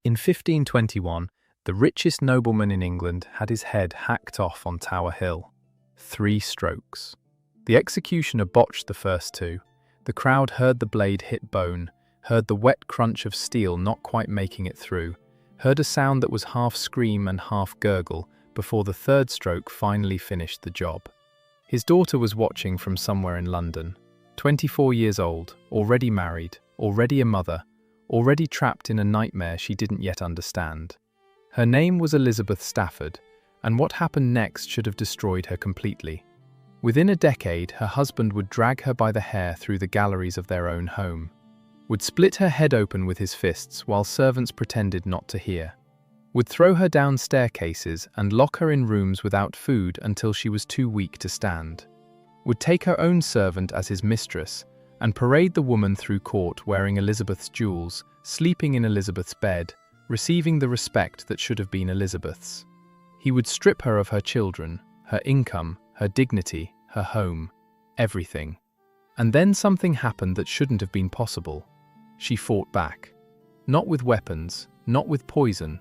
In 1521, the richest nobleman in England had his head hacked off on Tower Hill. 3 strokes. The executioner botched the first 2. The crowd heard the blade hit bone, heard the wet crunch of steel not quite making it through, heard a sound that was half scream and half gurgle before the 3rd stroke finally finished the job. His daughter was watching from somewhere in London. 24 years old, already married, already a mother, already trapped in a nightmare she didn't yet understand. Her name was Elizabeth Stafford, and what happened next should have destroyed her completely. Within a decade, her husband would drag her by the hair through the galleries of their own home, would split her head open with his fists while servants pretended not to hear, would throw her down staircases and lock her in rooms without food until she was too weak to stand, would take her own servant as his mistress and parade the woman through court wearing Elizabeth's jewels, sleeping in Elizabeth's bed, receiving the respect that should have been Elizabeth's. He would strip her of her children, her income, her dignity, her home, everything. And then something happened that shouldn't have been possible. She fought back. Not with weapons, not with poison,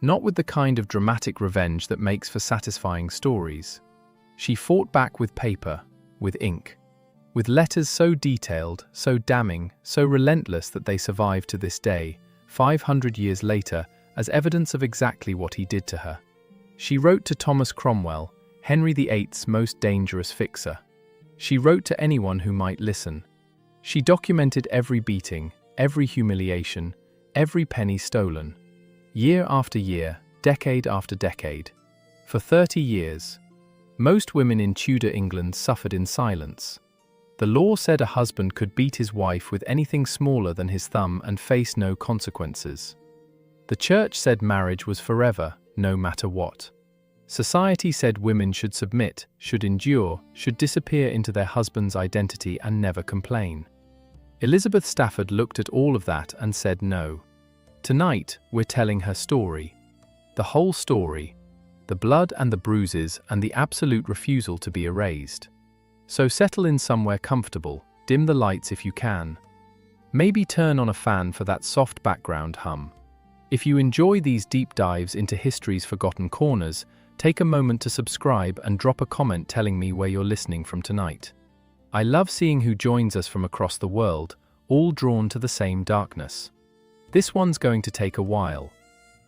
not with the kind of dramatic revenge that makes for satisfying stories. She fought back with paper, with ink, with letters so detailed, so damning, so relentless that they survive to this day, 500 years later, as evidence of exactly what he did to her. She wrote to Thomas Cromwell, Henry VIII's most dangerous fixer. She wrote to anyone who might listen. She documented every beating, every humiliation, every penny stolen. Year after year, decade after decade. For 30 years. Most women in Tudor England suffered in silence. The law said a husband could beat his wife with anything smaller than his thumb and face no consequences. The church said marriage was forever, no matter what. Society said women should submit, should endure, should disappear into their husband's identity and never complain. Elizabeth Stafford looked at all of that and said no. Tonight, we're telling her story. The whole story. The blood and the bruises and the absolute refusal to be erased. So settle in somewhere comfortable, dim the lights if you can. Maybe turn on a fan for that soft background hum. If you enjoy these deep dives into history's forgotten corners, take a moment to subscribe and drop a comment telling me where you're listening from tonight. I love seeing who joins us from across the world, all drawn to the same darkness. This one's going to take a while,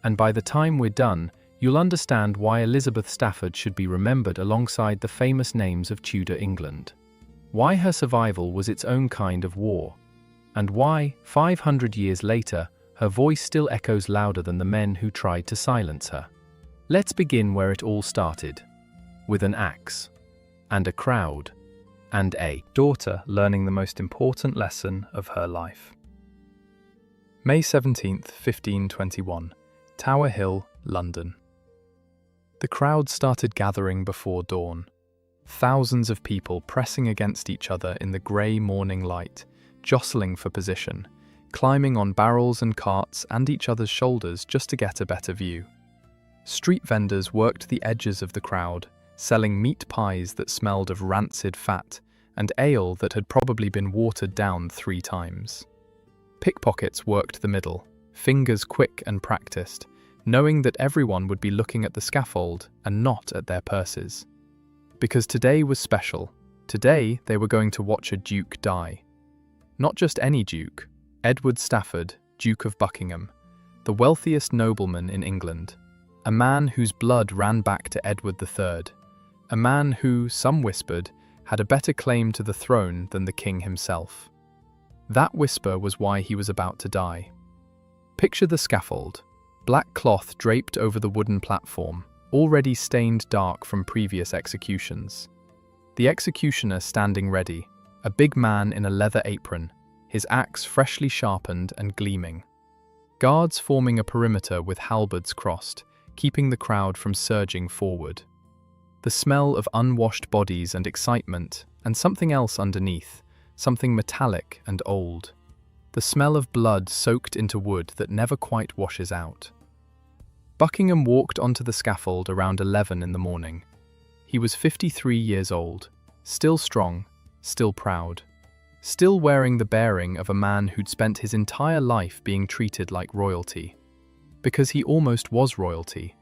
and by the time we're done, you'll understand why Elizabeth Stafford should be remembered alongside the famous names of Tudor England. Why her survival was its own kind of war, and why, 500 years later, her voice still echoes louder than the men who tried to silence her. Let's begin where it all started, with an axe, and a crowd, and a daughter learning the most important lesson of her life. May 17th, 1521, Tower Hill, London. The crowd started gathering before dawn. Thousands of people pressing against each other in the grey morning light, jostling for position, climbing on barrels and carts and each other's shoulders just to get a better view. Street vendors worked the edges of the crowd, selling meat pies that smelled of rancid fat and ale that had probably been watered down 3 times. Pickpockets worked the middle, fingers quick and practiced, knowing that everyone would be looking at the scaffold and not at their purses. Because today was special. Today they were going to watch a duke die. Not just any duke, Edward Stafford, Duke of Buckingham, the wealthiest nobleman in England. A man whose blood ran back to Edward III, a man who, some whispered, had a better claim to the throne than the king himself. That whisper was why he was about to die. Picture the scaffold, black cloth draped over the wooden platform, already stained dark from previous executions. The executioner standing ready, a big man in a leather apron, his axe freshly sharpened and gleaming. Guards forming a perimeter with halberds crossed, keeping the crowd from surging forward. The smell of unwashed bodies and excitement, and something else underneath, something metallic and old. The smell of blood soaked into wood that never quite washes out. Buckingham walked onto the scaffold around 11 in the morning. He was 53 years old, still strong, still proud, still wearing the bearing of a man who'd spent his entire life being treated like royalty. because he almost was royalty.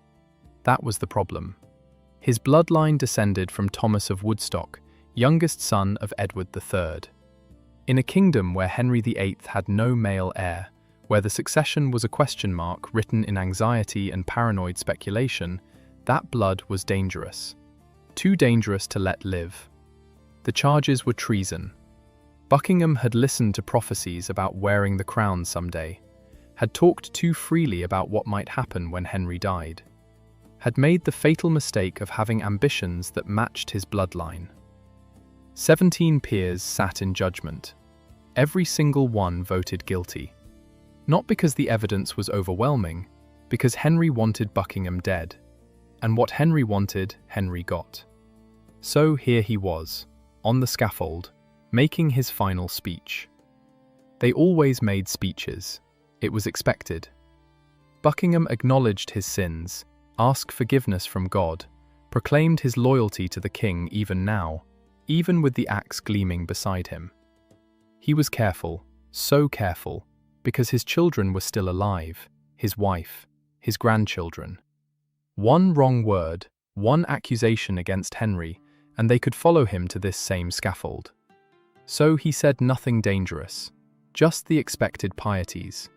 That was the problem. His bloodline descended from Thomas of Woodstock, youngest son of Edward III. In a kingdom where Henry VIII had no male heir, where the succession was a question mark written in anxiety and paranoid speculation, that blood was dangerous. Too dangerous to let live. The charges were treason. Buckingham had listened to prophecies about wearing the crown someday, had talked too freely about what might happen when Henry died, had made the fatal mistake of having ambitions that matched his bloodline. 17 peers sat in judgment. Every single one voted guilty. Not because the evidence was overwhelming, because Henry wanted Buckingham dead. And what Henry wanted, Henry got. So here he was, on the scaffold, making his final speech. They always made speeches. It was expected. Buckingham acknowledged his sins, asked forgiveness from God, proclaimed his loyalty to the king even now, even with the axe gleaming beside him. He was careful, so careful, because his children were still alive, his wife, his grandchildren. One wrong word, one accusation against Henry, and they could follow him to this same scaffold. So he said nothing dangerous, just the expected pieties,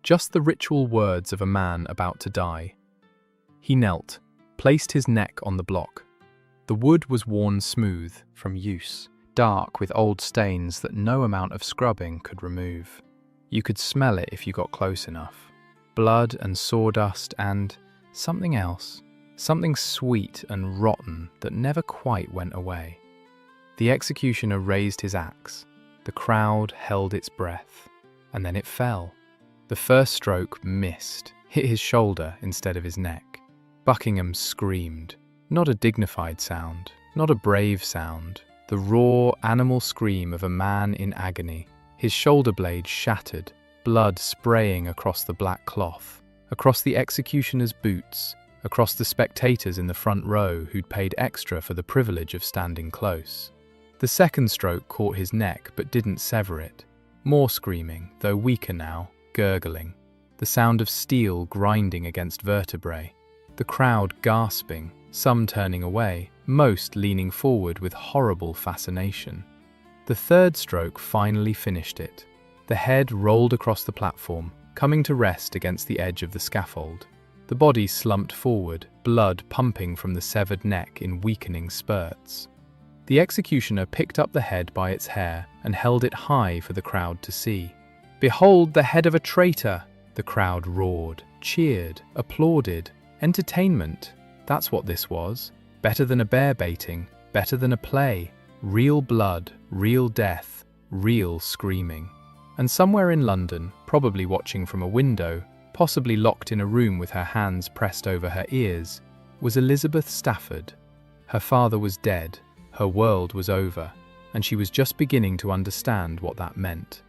just the ritual words of a man about to die. He knelt, placed his neck on the block. The wood was worn smooth from use, dark with old stains that no amount of scrubbing could remove. You could smell it if you got close enough. Blood and sawdust and something else, something sweet and rotten that never quite went away. The executioner raised his axe. The crowd held its breath, and then it fell. The first stroke missed, hit his shoulder instead of his neck. Buckingham screamed. Not a dignified sound, not a brave sound, the raw, animal scream of a man in agony. His shoulder blade shattered, blood spraying across the black cloth, across the executioner's boots, across the spectators in the front row who'd paid extra for the privilege of standing close. The second stroke caught his neck but didn't sever it. More screaming, though weaker now, gurgling. The sound of steel grinding against vertebrae. The crowd gasping, some turning away, most leaning forward with horrible fascination. The third stroke finally finished it. The head rolled across the platform, coming to rest against the edge of the scaffold. The body slumped forward, blood pumping from the severed neck in weakening spurts. The executioner picked up the head by its hair and held it high for the crowd to see. "Behold the head of a traitor!" The crowd roared, cheered, applauded. Entertainment, that's what this was. Better than a bear baiting, better than a play. Real blood, real death, real screaming. And somewhere in London, probably watching from a window, possibly locked in a room with her hands pressed over her ears, was Elizabeth Stafford. Her father was dead, her world was over, and she was just beginning to understand what that meant.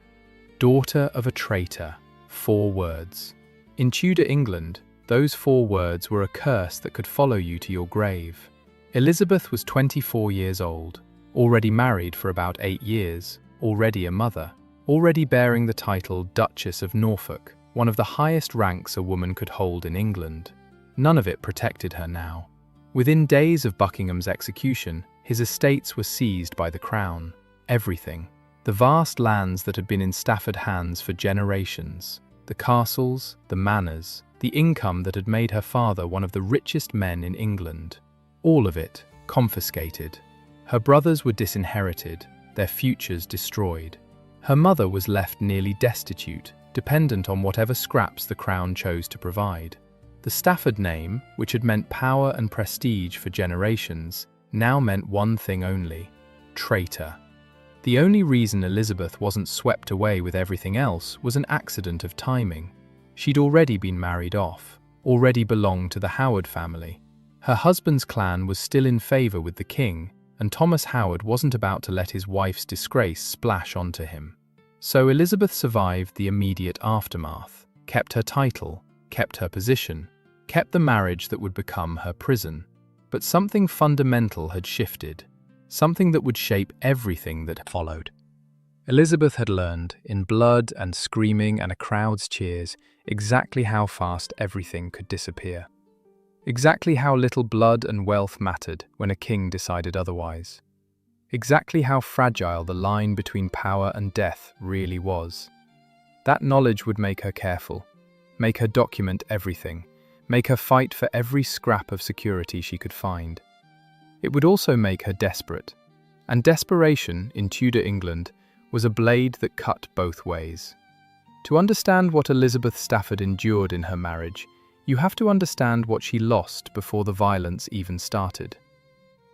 Daughter of a traitor, 4 words. In Tudor England, those 4 words were a curse that could follow you to your grave. Elizabeth was 24 years old, already married for about 8 years, already a mother, already bearing the title Duchess of Norfolk, one of the highest ranks a woman could hold in England. None of it protected her now. Within days of Buckingham's execution, his estates were seized by the crown. Everything. The vast lands that had been in Stafford hands for generations. The castles, the manors, the income that had made her father one of the richest men in England. All of it confiscated. Her brothers were disinherited, their futures destroyed. Her mother was left nearly destitute, dependent on whatever scraps the crown chose to provide. The Stafford name, which had meant power and prestige for generations, now meant one thing only: traitor. The only reason Elizabeth wasn't swept away with everything else was an accident of timing. She'd already been married off, already belonged to the Howard family. Her husband's clan was still in favour with the king, and Thomas Howard wasn't about to let his wife's disgrace splash onto him. So Elizabeth survived the immediate aftermath, kept her title, kept her position, kept the marriage that would become her prison. But something fundamental had shifted, something that would shape everything that followed. Elizabeth had learned, in blood and screaming and a crowd's cheers, exactly how fast everything could disappear. Exactly how little blood and wealth mattered when a king decided otherwise. Exactly how fragile the line between power and death really was. That knowledge would make her careful, make her document everything, make her fight for every scrap of security she could find. It would also make her desperate. And desperation, in Tudor England, was a blade that cut both ways. To understand what Elizabeth Stafford endured in her marriage, you have to understand what she lost before the violence even started.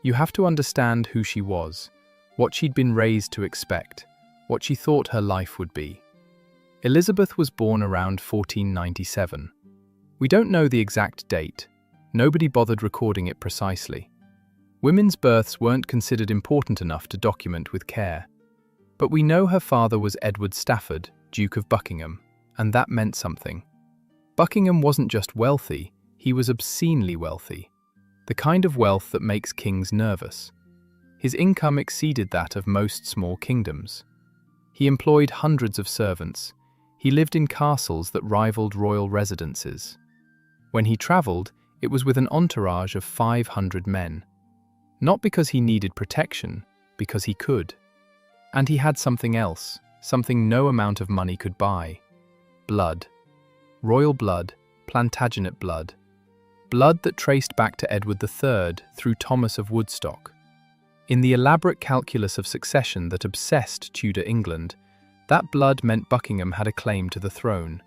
You have to understand who she was, what she'd been raised to expect, what she thought her life would be. Elizabeth was born around 1497. We don't know the exact date. Nobody bothered recording it precisely. Women's births weren't considered important enough to document with care. But we know her father was Edward Stafford, Duke of Buckingham, and that meant something. Buckingham wasn't just wealthy, he was obscenely wealthy. The kind of wealth that makes kings nervous. His income exceeded that of most small kingdoms. He employed hundreds of servants. He lived in castles that rivaled royal residences. When he travelled, it was with an entourage of 500 men. Not because he needed protection, because he could. And he had something else, something no amount of money could buy. Blood. Royal blood, Plantagenet blood. Blood that traced back to Edward III through Thomas of Woodstock. In the elaborate calculus of succession that obsessed Tudor England, that blood meant Buckingham had a claim to the throne.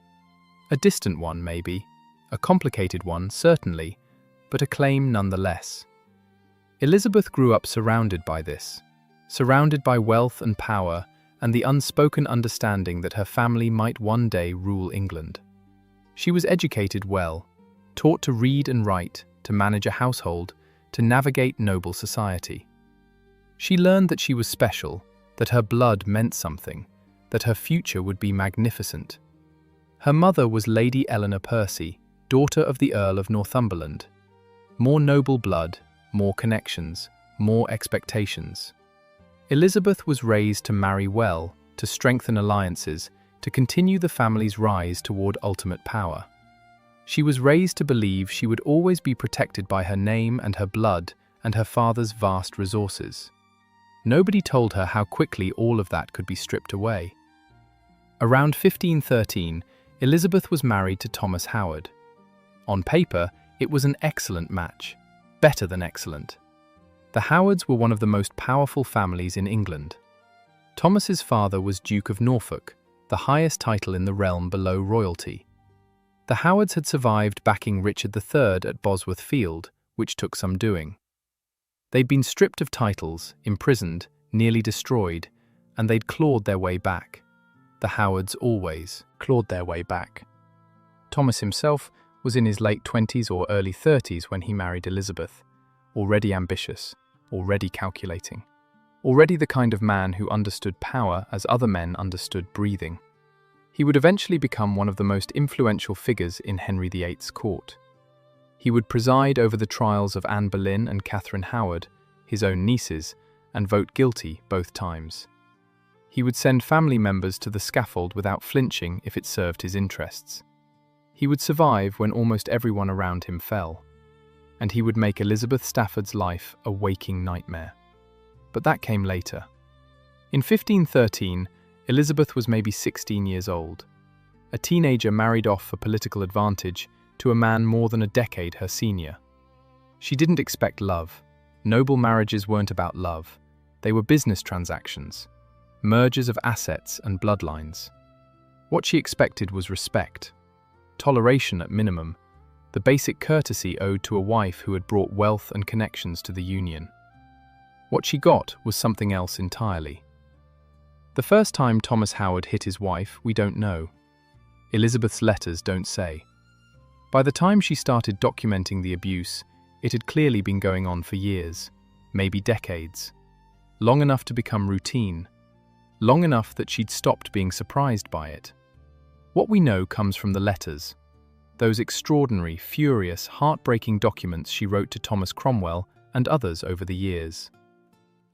A distant one, maybe. A complicated one, certainly, but a claim nonetheless. Elizabeth grew up surrounded by this. Surrounded by wealth and power and the unspoken understanding that her family might one day rule England. She was educated well, taught to read and write, to manage a household, to navigate noble society. She learned that she was special, that her blood meant something, that her future would be magnificent. Her mother was Lady Eleanor Percy, daughter of the Earl of Northumberland. More noble blood, more connections, more expectations. Elizabeth was raised to marry well, to strengthen alliances, to continue the family's rise toward ultimate power. She was raised to believe she would always be protected by her name and her blood and her father's vast resources. Nobody told her how quickly all of that could be stripped away. Around 1513, Elizabeth was married to Thomas Howard. On paper, it was an excellent match, better than excellent. The Howards were one of the most powerful families in England. Thomas's father was Duke of Norfolk, the highest title in the realm below royalty. The Howards had survived backing Richard III at Bosworth Field, which took some doing. They'd been stripped of titles, imprisoned, nearly destroyed, and they'd clawed their way back. The Howards always clawed their way back. Thomas himself was in his late 20s or early 30s when he married Elizabeth, already ambitious, already calculating, already the kind of man who understood power as other men understood breathing. He would eventually become one of the most influential figures in Henry VIII's court. He would preside over the trials of Anne Boleyn and Catherine Howard, his own nieces, and vote guilty both times. He would send family members to the scaffold without flinching if it served his interests. He would survive when almost everyone around him fell. And he would make Elizabeth Stafford's life a waking nightmare. But that came later. In 1513, Elizabeth was maybe 16 years old. A teenager married off for political advantage to a man more than a decade her senior. She didn't expect love. Noble marriages weren't about love. They were business transactions, mergers of assets and bloodlines. What she expected was respect, toleration at minimum, the basic courtesy owed to a wife who had brought wealth and connections to the union. What she got was something else entirely. The first time Thomas Howard hit his wife, we don't know. Elizabeth's letters don't say. By the time she started documenting the abuse, it had clearly been going on for years, maybe decades. Long enough to become routine. Long enough that she'd stopped being surprised by it. What we know comes from the letters. Those extraordinary, furious, heartbreaking documents she wrote to Thomas Cromwell and others over the years.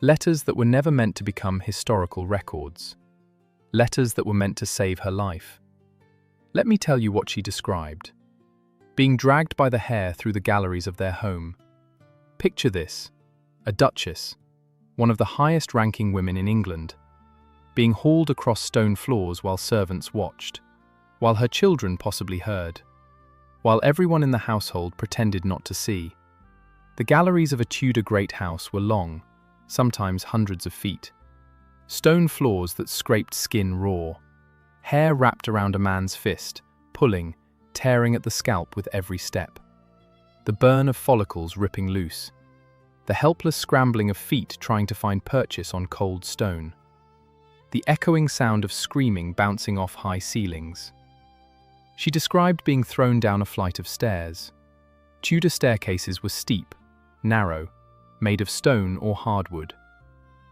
Letters that were never meant to become historical records. letters that were meant to save her life. Let me tell you what she described. Being dragged by the hair through the galleries of their home. Picture this, a duchess, one of the highest-ranking women in England, being hauled across stone floors while servants watched, while her children possibly heard, while everyone in the household pretended not to see. The galleries of a Tudor great house were long, sometimes hundreds of feet. Stone floors that scraped skin raw, hair wrapped around a man's fist, pulling, tearing at the scalp with every step. The burn of follicles ripping loose. The helpless scrambling of feet trying to find purchase on cold stone. The echoing sound of screaming bouncing off high ceilings. She described being thrown down a flight of stairs. Tudor staircases were steep, narrow, made of stone or hardwood.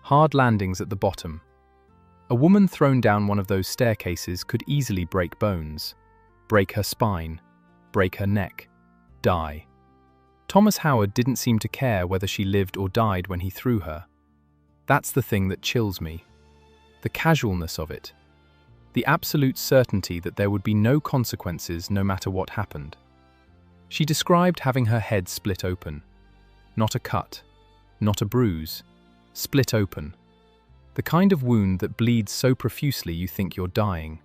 Hard landings at the bottom. A woman thrown down one of those staircases could easily break bones, break her spine, break her neck, die. Thomas Howard didn't seem to care whether she lived or died when he threw her. That's the thing that chills me. The casualness of it. The absolute certainty that there would be no consequences no matter what happened. She described having her head split open. Not a cut, not a bruise, split open. The kind of wound that bleeds so profusely you think you're dying,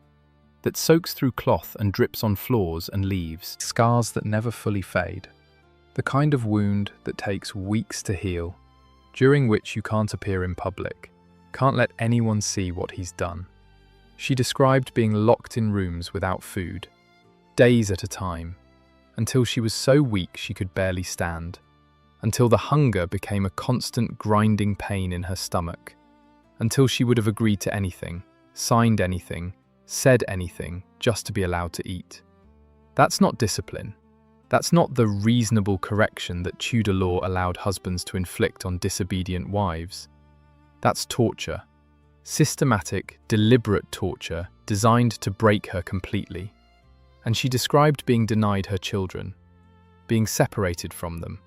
that soaks through cloth and drips on floors and leaves, scars that never fully fade. The kind of wound that takes weeks to heal, during which you can't appear in public, can't let anyone see what he's done. She described being locked in rooms without food, days at a time, until she was so weak she could barely stand, until the hunger became a constant grinding pain in her stomach, until she would have agreed to anything, signed anything, said anything, just to be allowed to eat. That's not discipline. That's not the reasonable correction that Tudor law allowed husbands to inflict on disobedient wives. That's torture. Systematic, deliberate torture designed to break her completely. And she described being denied her children, being separated from them,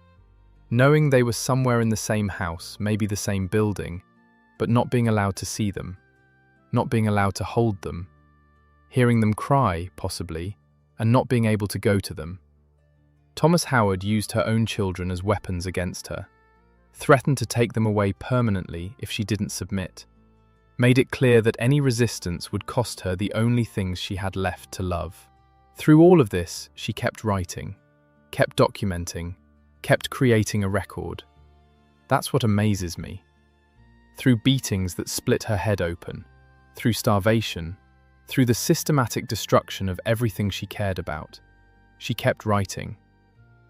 knowing they were somewhere in the same house, maybe the same building, but not being allowed to see them, not being allowed to hold them, hearing them cry, possibly, and not being able to go to them. Thomas Howard used her own children as weapons against her, threatened to take them away permanently if she didn't submit, made it clear that any resistance would cost her the only things she had left to love. Through all of this, she kept writing, kept documenting, kept creating a record. That's what amazes me. Through beatings that split her head open, through starvation, through the systematic destruction of everything she cared about, she kept writing.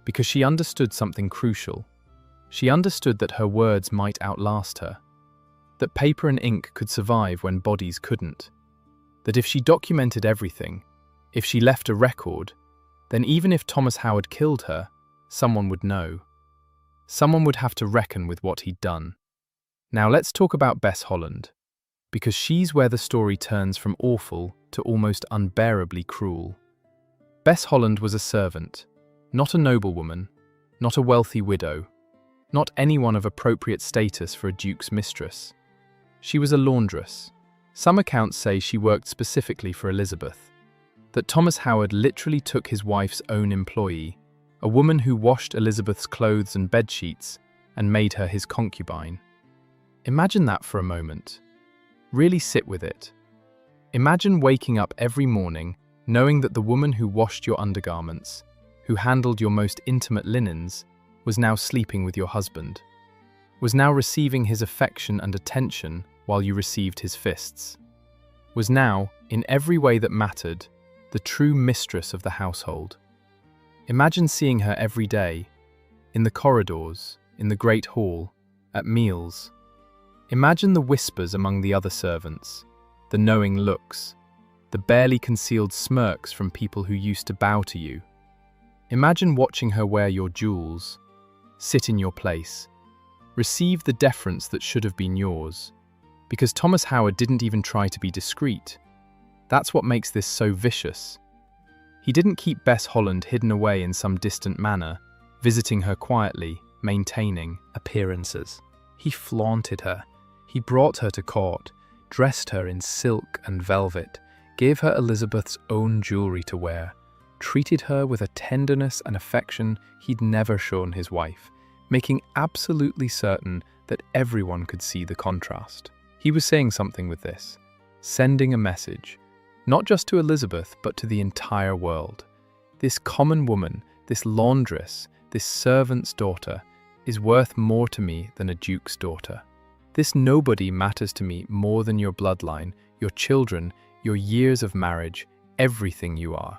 Because she understood something crucial. She understood that her words might outlast her. That paper and ink could survive when bodies couldn't. That if she documented everything, if she left a record, then even if Thomas Howard killed her, someone would know. Someone would have to reckon with what he'd done. Now let's talk about Bess Holland, because she's where the story turns from awful to almost unbearably cruel. Bess Holland was a servant, not a noblewoman, not a wealthy widow, not anyone of appropriate status for a duke's mistress. She was a laundress. Some accounts say she worked specifically for Elizabeth, that Thomas Howard literally took his wife's own employee, a woman who washed Elizabeth's clothes and bedsheets and made her his concubine. Imagine that for a moment. Really sit with it. Imagine waking up every morning knowing that the woman who washed your undergarments, who handled your most intimate linens, was now sleeping with your husband, was now receiving his affection and attention while you received his fists, was now, in every way that mattered, the true mistress of the household. Imagine seeing her every day, in the corridors, in the great hall, at meals. Imagine the whispers among the other servants, the knowing looks, the barely concealed smirks from people who used to bow to you. Imagine watching her wear your jewels, sit in your place, receive the deference that should have been yours, because Thomas Howard didn't even try to be discreet. That's what makes this so vicious. He didn't keep Bess Holland hidden away in some distant manor, visiting her quietly, maintaining appearances. He flaunted her. He brought her to court, dressed her in silk and velvet, gave her Elizabeth's own jewelry to wear, treated her with a tenderness and affection he'd never shown his wife, making absolutely certain that everyone could see the contrast. He was saying something with this, sending a message, not just to Elizabeth, but to the entire world. This common woman, this laundress, this servant's daughter, is worth more to me than a duke's daughter. This nobody matters to me more than your bloodline, your children, your years of marriage, everything you are.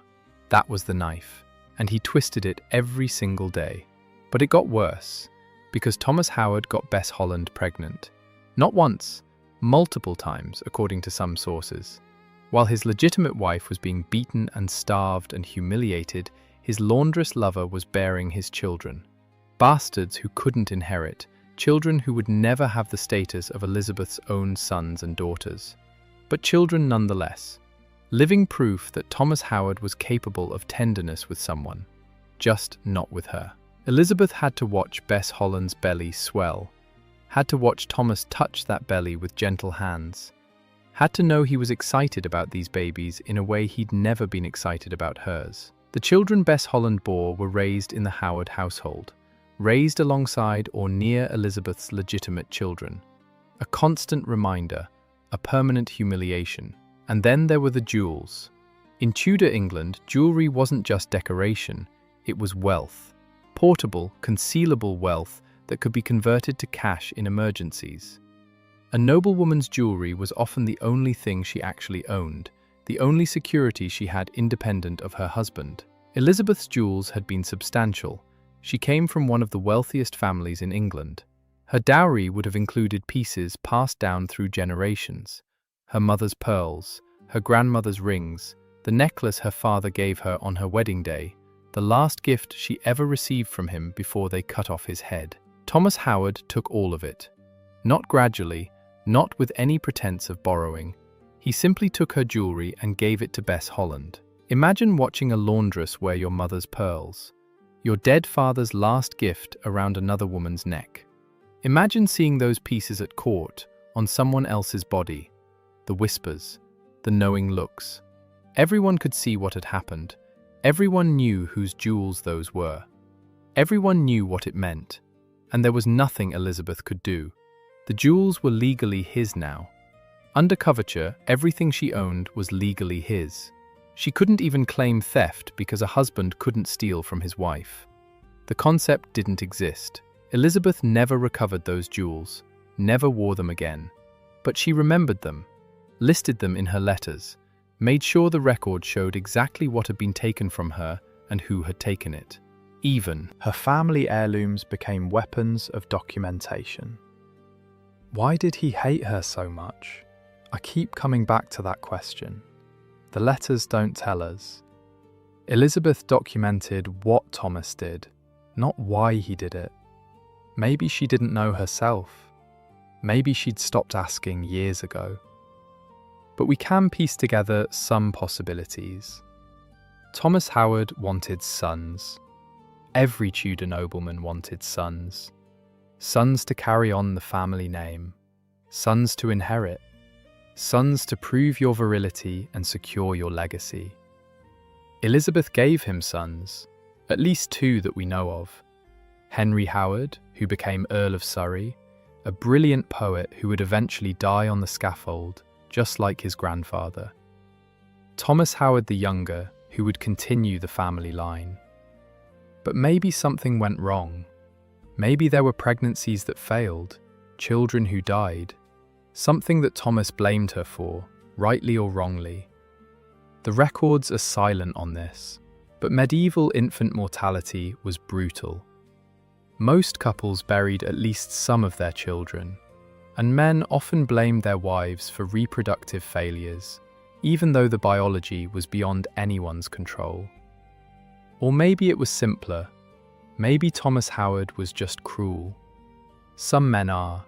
That was the knife, and he twisted it every single day. But it got worse, because Thomas Howard got Bess Holland pregnant. Not once, multiple times, according to some sources. While his legitimate wife was being beaten and starved and humiliated, his laundress lover was bearing his children. Bastards who couldn't inherit, children who would never have the status of Elizabeth's own sons and daughters. But children nonetheless, living proof that Thomas Howard was capable of tenderness with someone, just not with her. Elizabeth had to watch Bess Holland's belly swell, had to watch Thomas touch that belly with gentle hands, had to know he was excited about these babies in a way he'd never been excited about hers. The children Bess Holland bore were raised in the Howard household, raised alongside or near Elizabeth's legitimate children. A constant reminder, a permanent humiliation. And then there were the jewels. In Tudor England, jewelry wasn't just decoration, it was wealth. Portable, concealable wealth that could be converted to cash in emergencies. A noblewoman's jewelry was often the only thing she actually owned, the only security she had independent of her husband. Elizabeth's jewels had been substantial. She came from one of the wealthiest families in England. Her dowry would have included pieces passed down through generations. Her mother's pearls, her grandmother's rings, the necklace her father gave her on her wedding day, the last gift she ever received from him before they cut off his head. Thomas Howard took all of it. Not gradually, not with any pretense of borrowing. He simply took her jewelry and gave it to Bess Holland. Imagine watching a laundress wear your mother's pearls, your dead father's last gift around another woman's neck. Imagine seeing those pieces at court, on someone else's body. The whispers, the knowing looks. Everyone could see what had happened. Everyone knew whose jewels those were. Everyone knew what it meant. And there was nothing Elizabeth could do. The jewels were legally his now. Under coverture, everything she owned was legally his. She couldn't even claim theft because a husband couldn't steal from his wife. The concept didn't exist. Elizabeth never recovered those jewels, never wore them again. But she remembered them, listed them in her letters, made sure the record showed exactly what had been taken from her and who had taken it. Even her family heirlooms became weapons of documentation. Why did he hate her so much? I keep coming back to that question. The letters don't tell us. Elizabeth documented what Thomas did, not why he did it. Maybe she didn't know herself. Maybe she'd stopped asking years ago. But we can piece together some possibilities. Thomas Howard wanted sons. Every Tudor nobleman wanted sons. Sons to carry on the family name. Sons to inherit. Sons to prove your virility and secure your legacy. Elizabeth gave him sons, at least two that we know of. Henry Howard, who became Earl of Surrey, a brilliant poet who would eventually die on the scaffold, just like his grandfather. Thomas Howard the Younger, who would continue the family line. But maybe something went wrong. Maybe there were pregnancies that failed, children who died. Something that Thomas blamed her for, rightly or wrongly. The records are silent on this, but medieval infant mortality was brutal. Most couples buried at least some of their children, and men often blamed their wives for reproductive failures, even though the biology was beyond anyone's control. Or maybe it was simpler. Maybe Thomas Howard was just cruel. Some men are.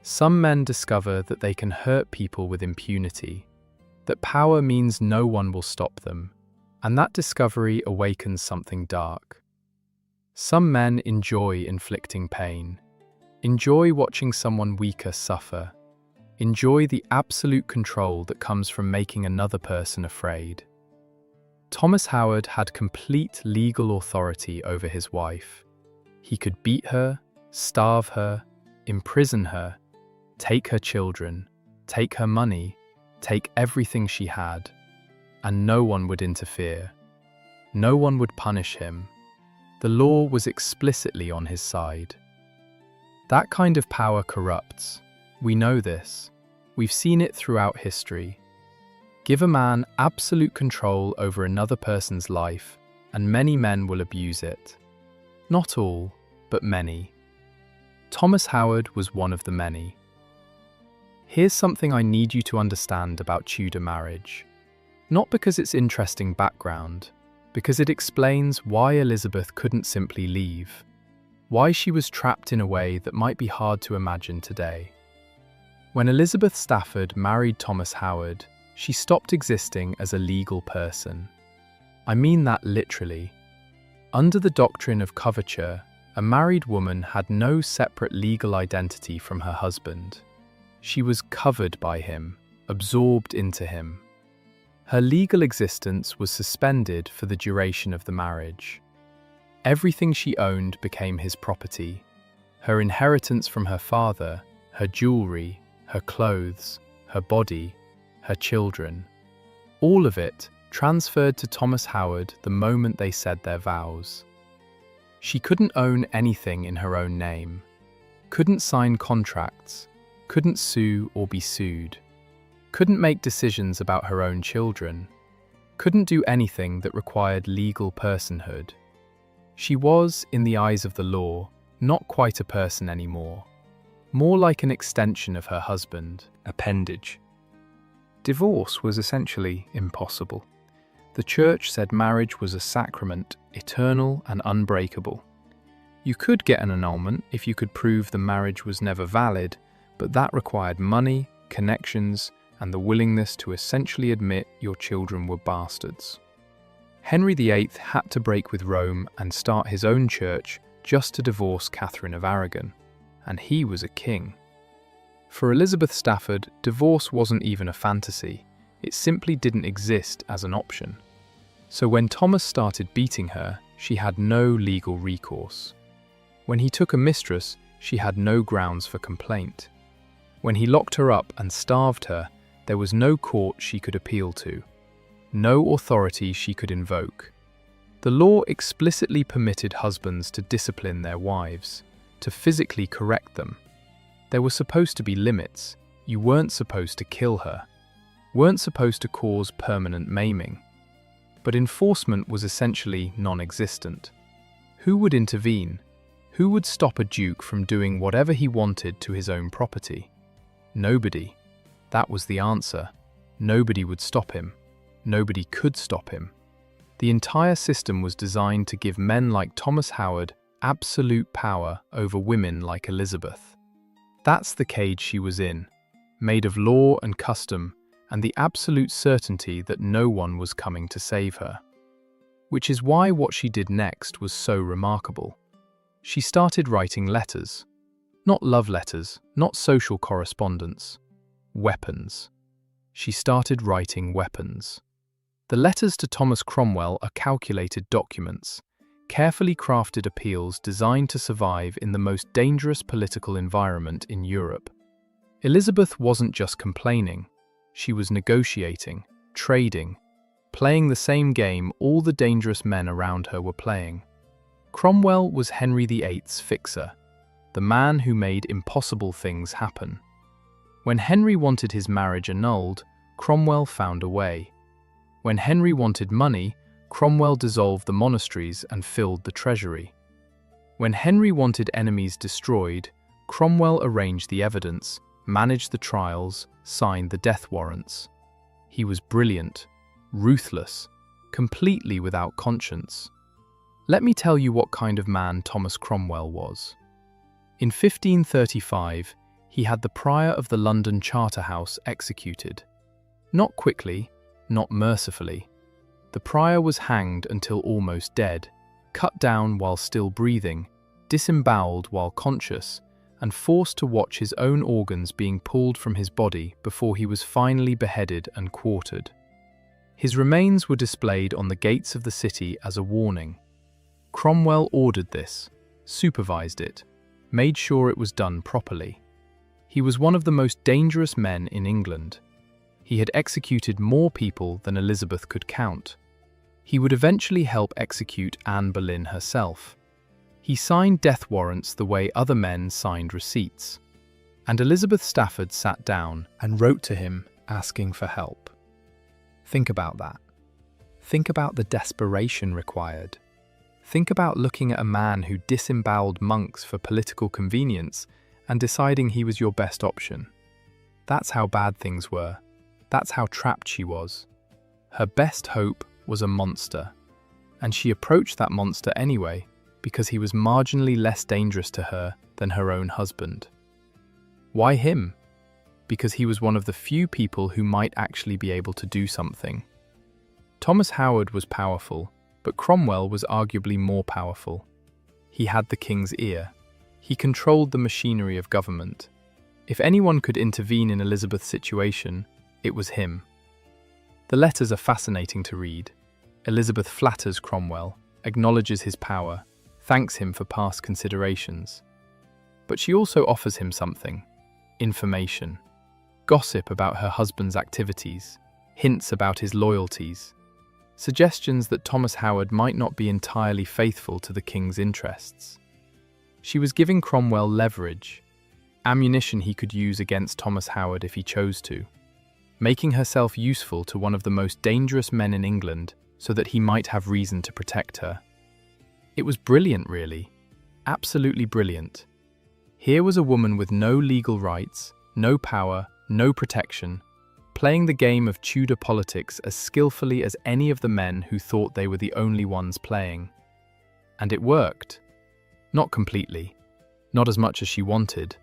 Some men discover that they can hurt people with impunity, that power means no one will stop them, and that discovery awakens something dark. Some men enjoy inflicting pain, enjoy watching someone weaker suffer, Enjoy the absolute control that comes from making another person afraid. Thomas Howard had complete legal authority over his wife. He could beat her, starve her, imprison her, take her children, take her money, take everything she had, and no one would interfere. No one would punish him. The law was explicitly on his side. That kind of power corrupts. We know this. We've seen it throughout history. Give a man absolute control over another person's life, and many men will abuse it. Not all, but many. Thomas Howard was one of the many. Here's something I need you to understand about Tudor marriage. Not because it's interesting background, because it explains why Elizabeth couldn't simply leave, why she was trapped in a way that might be hard to imagine today. When Elizabeth Stafford married Thomas Howard, she stopped existing as a legal person. I mean that literally. Under the doctrine of coverture, a married woman had no separate legal identity from her husband. She was covered by him, absorbed into him. Her legal existence was suspended for the duration of the marriage. Everything she owned became his property. Her inheritance from her father, her jewelry, her clothes, her body, her children. All of it transferred to Thomas Howard the moment they said their vows. She couldn't own anything in her own name, couldn't sign contracts, couldn't sue or be sued, couldn't make decisions about her own children, couldn't do anything that required legal personhood. She was, in the eyes of the law, not quite a person anymore, more like an extension of her husband, appendage. Divorce was essentially impossible. The church said marriage was a sacrament, eternal and unbreakable. You could get an annulment if you could prove the marriage was never valid, but that required money, connections, and the willingness to essentially admit your children were bastards. Henry VIII had to break with Rome and start his own church just to divorce Catherine of Aragon, and he was a king. For Elizabeth Stafford, divorce wasn't even a fantasy. It simply didn't exist as an option. So when Thomas started beating her, she had no legal recourse. When he took a mistress, she had no grounds for complaint. When he locked her up and starved her, there was no court she could appeal to, no authority she could invoke. The law explicitly permitted husbands to discipline their wives, to physically correct them. There were supposed to be limits. You weren't supposed to kill her, weren't supposed to cause permanent maiming. But enforcement was essentially non-existent. Who would intervene? Who would stop a duke from doing whatever he wanted to his own property? Nobody. That was the answer. Nobody would stop him. Nobody could stop him. The entire system was designed to give men like Thomas Howard absolute power over women like Elizabeth. That's the cage she was in, made of law and custom, and the absolute certainty that no one was coming to save her. Which is why what she did next was so remarkable. She started writing letters. Not love letters, not social correspondence. Weapons. She started writing weapons. The letters to Thomas Cromwell are calculated documents, carefully crafted appeals designed to survive in the most dangerous political environment in Europe. Elizabeth wasn't just complaining. She was negotiating, trading, playing the same game all the dangerous men around her were playing. Cromwell was Henry VIII's fixer, the man who made impossible things happen. When Henry wanted his marriage annulled, Cromwell found a way. When Henry wanted money, Cromwell dissolved the monasteries and filled the treasury. When Henry wanted enemies destroyed, Cromwell arranged the evidence, managed the trials, signed the death warrants. He was brilliant, ruthless, completely without conscience. Let me tell you what kind of man Thomas Cromwell was. In 1535, he had the prior of the London Charterhouse executed. Not quickly, not mercifully. The prior was hanged until almost dead, cut down while still breathing, disemboweled while conscious, and forced to watch his own organs being pulled from his body before he was finally beheaded and quartered. His remains were displayed on the gates of the city as a warning. Cromwell ordered this, supervised it, made sure it was done properly. He was one of the most dangerous men in England. He had executed more people than Elizabeth could count. He would eventually help execute Anne Boleyn herself. He signed death warrants the way other men signed receipts. And Elizabeth Stafford sat down and wrote to him asking for help. Think about that. Think about the desperation required. Think about looking at a man who disemboweled monks for political convenience and deciding he was your best option. That's how bad things were. That's how trapped she was. Her best hope was a monster, and she approached that monster anyway because he was marginally less dangerous to her than her own husband. Why him? Because he was one of the few people who might actually be able to do something. Thomas Howard was powerful, but Cromwell was arguably more powerful. He had the king's ear. He controlled the machinery of government. If anyone could intervene in Elizabeth's situation, it was him. The letters are fascinating to read. Elizabeth flatters Cromwell, acknowledges his power, thanks him for past considerations. But she also offers him something: information, gossip about her husband's activities, hints about his loyalties, suggestions that Thomas Howard might not be entirely faithful to the king's interests. She was giving Cromwell leverage, ammunition he could use against Thomas Howard if he chose to, making herself useful to one of the most dangerous men in England so that he might have reason to protect her. It was brilliant, really. Absolutely brilliant. Here was a woman with no legal rights, no power, no protection, playing the game of Tudor politics as skillfully as any of the men who thought they were the only ones playing. And it worked. Not completely, not as much as she wanted,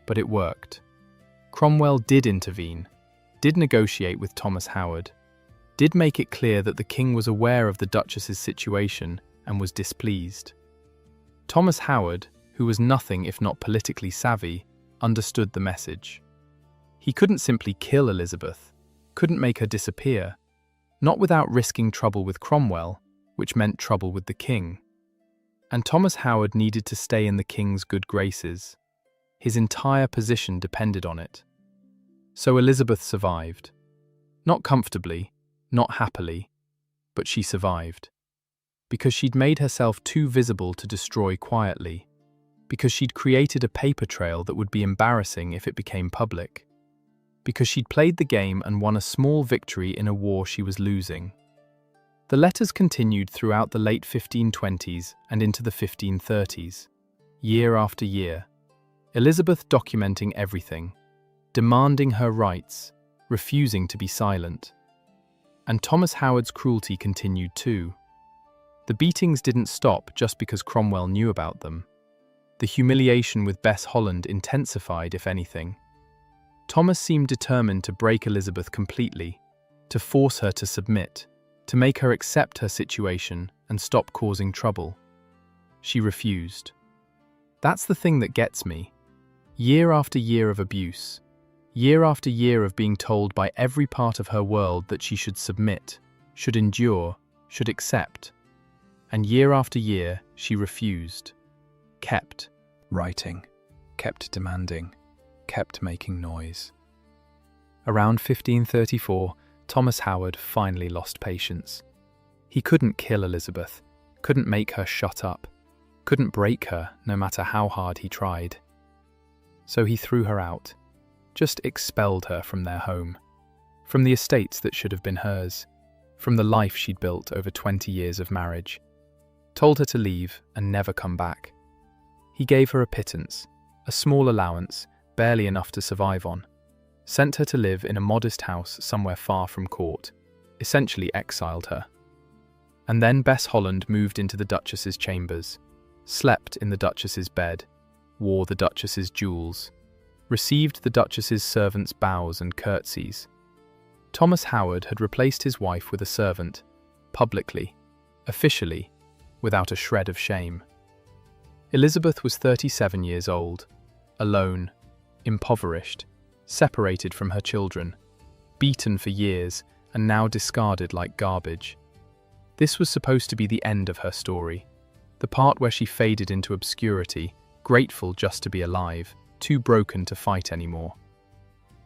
but it worked. Cromwell did intervene, did negotiate with Thomas Howard, did make it clear that the king was aware of the Duchess's situation and was displeased. Thomas Howard, who was nothing if not politically savvy, understood the message. He couldn't simply kill Elizabeth, couldn't make her disappear, not without risking trouble with Cromwell, which meant trouble with the king. And Thomas Howard needed to stay in the king's good graces. His entire position depended on it. So Elizabeth survived. Not comfortably, not happily, but she survived. Because she'd made herself too visible to destroy quietly. Because she'd created a paper trail that would be embarrassing if it became public. Because she'd played the game and won a small victory in a war she was losing. The letters continued throughout the late 1520s and into the 1530s, year after year. Elizabeth documenting everything, demanding her rights, refusing to be silent. And Thomas Howard's cruelty continued too. The beatings didn't stop just because Cromwell knew about them. The humiliation with Bess Holland intensified, if anything. Thomas seemed determined to break Elizabeth completely, to force her to submit, to make her accept her situation and stop causing trouble. She refused. That's the thing that gets me. Year after year of abuse, year after year of being told by every part of her world that she should submit, should endure, should accept. And year after year, she refused. Kept writing, kept demanding, kept making noise. Around 1534, Thomas Howard finally lost patience. He couldn't kill Elizabeth, couldn't make her shut up, couldn't break her no matter how hard he tried. So he threw her out, just expelled her from their home, from the estates that should have been hers, from the life she'd built over 20 years of marriage. Told her to leave and never come back. He gave her a pittance, a small allowance, barely enough to survive on. Sent her to live in a modest house somewhere far from court, essentially exiled her. And then Bess Holland moved into the Duchess's chambers, slept in the Duchess's bed, wore the Duchess's jewels, received the Duchess's servants' bows and curtsies. Thomas Howard had replaced his wife with a servant, publicly, officially, without a shred of shame. Elizabeth was 37 years old, alone, impoverished, separated from her children, beaten for years, and now discarded like garbage. This was supposed to be the end of her story, the part where she faded into obscurity, grateful just to be alive, too broken to fight anymore.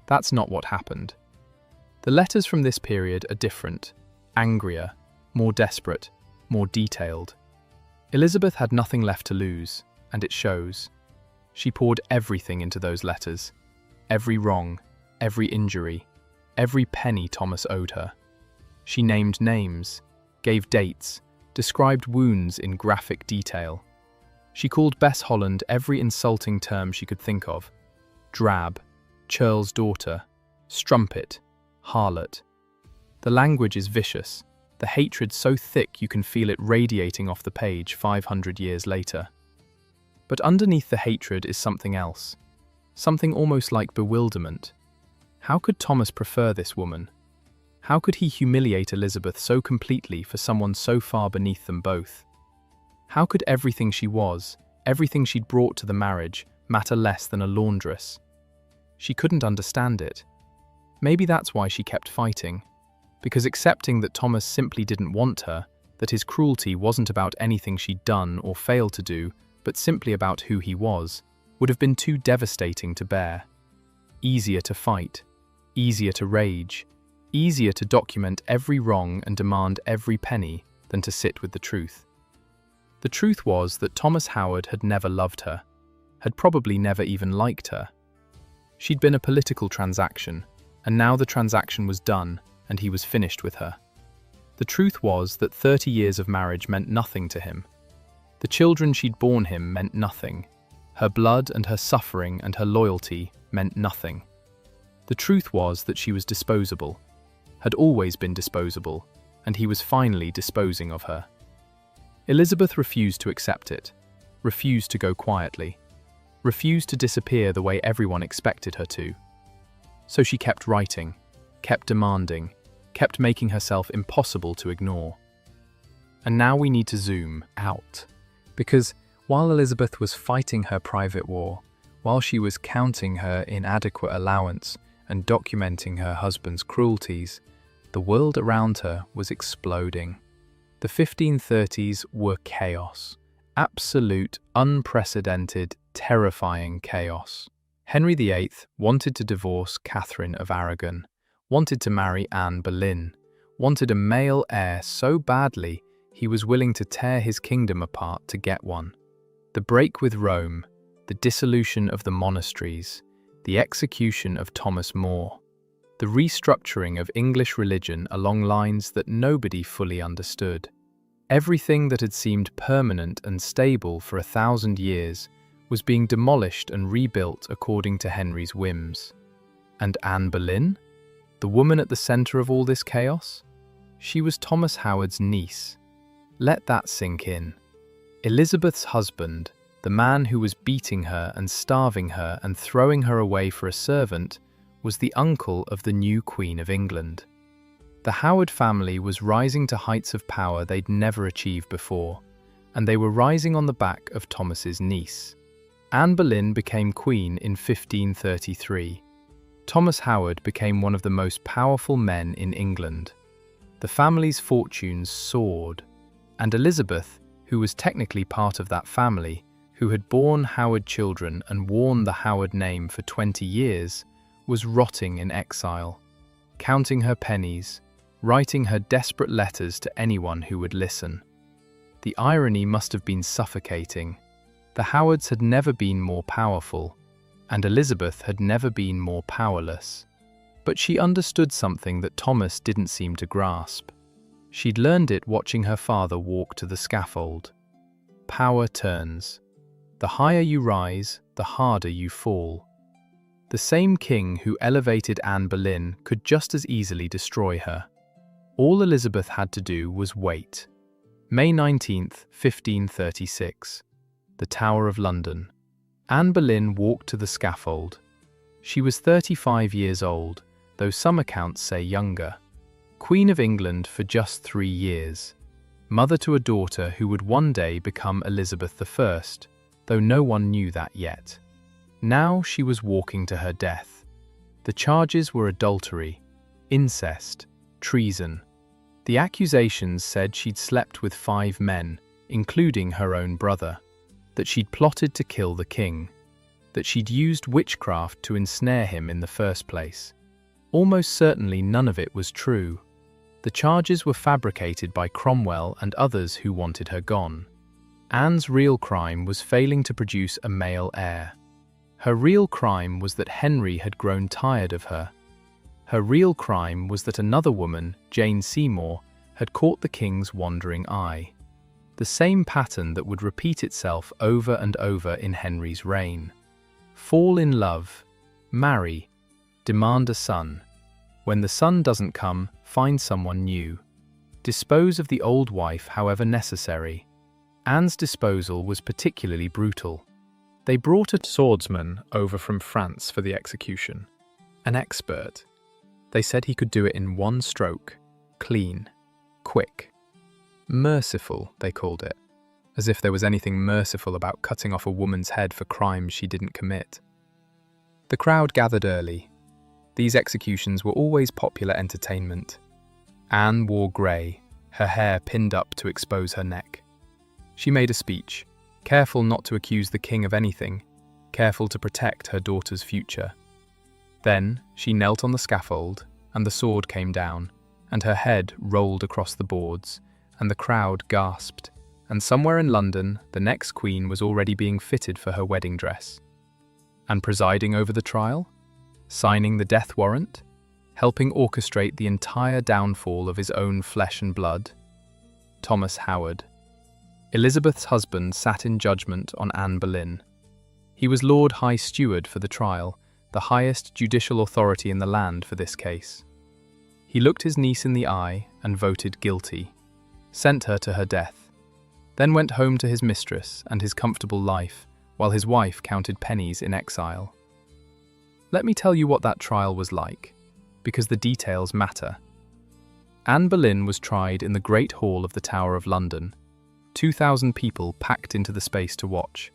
That's not what happened. The letters from this period are different, angrier, more desperate, more detailed. Elizabeth had nothing left to lose, and it shows. She poured everything into those letters. Every wrong, every injury, every penny Thomas owed her. She named names, gave dates, described wounds in graphic detail. She called Bess Holland every insulting term she could think of. Drab, churl's daughter, strumpet, harlot. The language is vicious, the hatred so thick you can feel it radiating off the page 500 years later. But underneath the hatred is something else, something almost like bewilderment. How could Thomas prefer this woman? How could he humiliate Elizabeth so completely for someone so far beneath them both? How could everything she was, everything she'd brought to the marriage, matter less than a laundress? She couldn't understand it. Maybe that's why she kept fighting, because accepting that Thomas simply didn't want her, that his cruelty wasn't about anything she'd done or failed to do, but simply about who he was, would have been too devastating to bear. Easier to fight, easier to rage, easier to document every wrong and demand every penny than to sit with the truth. The truth was that Thomas Howard had never loved her, had probably never even liked her. She'd been a political transaction, and now the transaction was done and he was finished with her. The truth was that 30 years of marriage meant nothing to him. The children she'd borne him meant nothing. Her blood and her suffering and her loyalty meant nothing. The truth was that she was disposable, had always been disposable, and he was finally disposing of her. Elizabeth refused to accept it, refused to go quietly, refused to disappear the way everyone expected her to. So she kept writing, kept demanding, kept making herself impossible to ignore. And now we need to zoom out, because while Elizabeth was fighting her private war, while she was counting her inadequate allowance and documenting her husband's cruelties, the world around her was exploding. The 1530s were chaos, absolute, unprecedented, terrifying chaos. Henry VIII wanted to divorce Catherine of Aragon, wanted to marry Anne Boleyn, wanted a male heir so badly he was willing to tear his kingdom apart to get one. The break with Rome, the dissolution of the monasteries, the execution of Thomas More, the restructuring of English religion along lines that nobody fully understood. Everything that had seemed permanent and stable for 1,000 years was being demolished and rebuilt according to Henry's whims. And Anne Boleyn? The woman at the centre of all this chaos? She was Thomas Howard's niece. Let that sink in. Elizabeth's husband, the man who was beating her and starving her and throwing her away for a servant, was the uncle of the new Queen of England. The Howard family was rising to heights of power they'd never achieved before, and they were rising on the back of Thomas's niece. Anne Boleyn became queen in 1533. Thomas Howard became one of the most powerful men in England. The family's fortunes soared, and Elizabeth, who was technically part of that family, who had borne Howard children and worn the Howard name for 20 years, was rotting in exile, counting her pennies, writing her desperate letters to anyone who would listen. The irony must have been suffocating. The Howards had never been more powerful, and Elizabeth had never been more powerless. But she understood something that Thomas didn't seem to grasp. She'd learned it watching her father walk to the scaffold. Power turns. The higher you rise, the harder you fall. The same king who elevated Anne Boleyn could just as easily destroy her. All Elizabeth had to do was wait. May 19th, 1536. The Tower of London. Anne Boleyn walked to the scaffold. She was 35 years old, though some accounts say younger. Queen of England for just 3 years. Mother to a daughter who would one day become Elizabeth I, though no one knew that yet. Now she was walking to her death. The charges were adultery, incest, treason. The accusations said she'd slept with 5 men, including her own brother, that she'd plotted to kill the king, that she'd used witchcraft to ensnare him in the first place. Almost certainly none of it was true. The charges were fabricated by Cromwell and others who wanted her gone. Anne's real crime was failing to produce a male heir. Her real crime was that Henry had grown tired of her. Her real crime was that another woman, Jane Seymour, had caught the king's wandering eye. The same pattern that would repeat itself over and over in Henry's reign. Fall in love, marry, demand a son. When the son doesn't come, find someone new. Dispose of the old wife however necessary. Anne's disposal was particularly brutal. They brought a swordsman over from France for the execution. An expert. They said he could do it in one stroke, clean, quick. Merciful, they called it, as if there was anything merciful about cutting off a woman's head for crimes she didn't commit. The crowd gathered early. These executions were always popular entertainment. Anne wore grey, her hair pinned up to expose her neck. She made a speech, careful not to accuse the king of anything, careful to protect her daughter's future. Then she knelt on the scaffold, and the sword came down, and her head rolled across the boards, and the crowd gasped, and somewhere in London the next queen was already being fitted for her wedding dress. And presiding over the trial? Signing the death warrant? Helping orchestrate the entire downfall of his own flesh and blood? Thomas Howard. Elizabeth's husband sat in judgment on Anne Boleyn. He was Lord High Steward for the trial, the highest judicial authority in the land for this case. He looked his niece in the eye and voted guilty, sent her to her death, then went home to his mistress and his comfortable life, while his wife counted pennies in exile. Let me tell you what that trial was like, because the details matter. Anne Boleyn was tried in the Great Hall of the Tower of London. 2,000 people packed into the space to watch.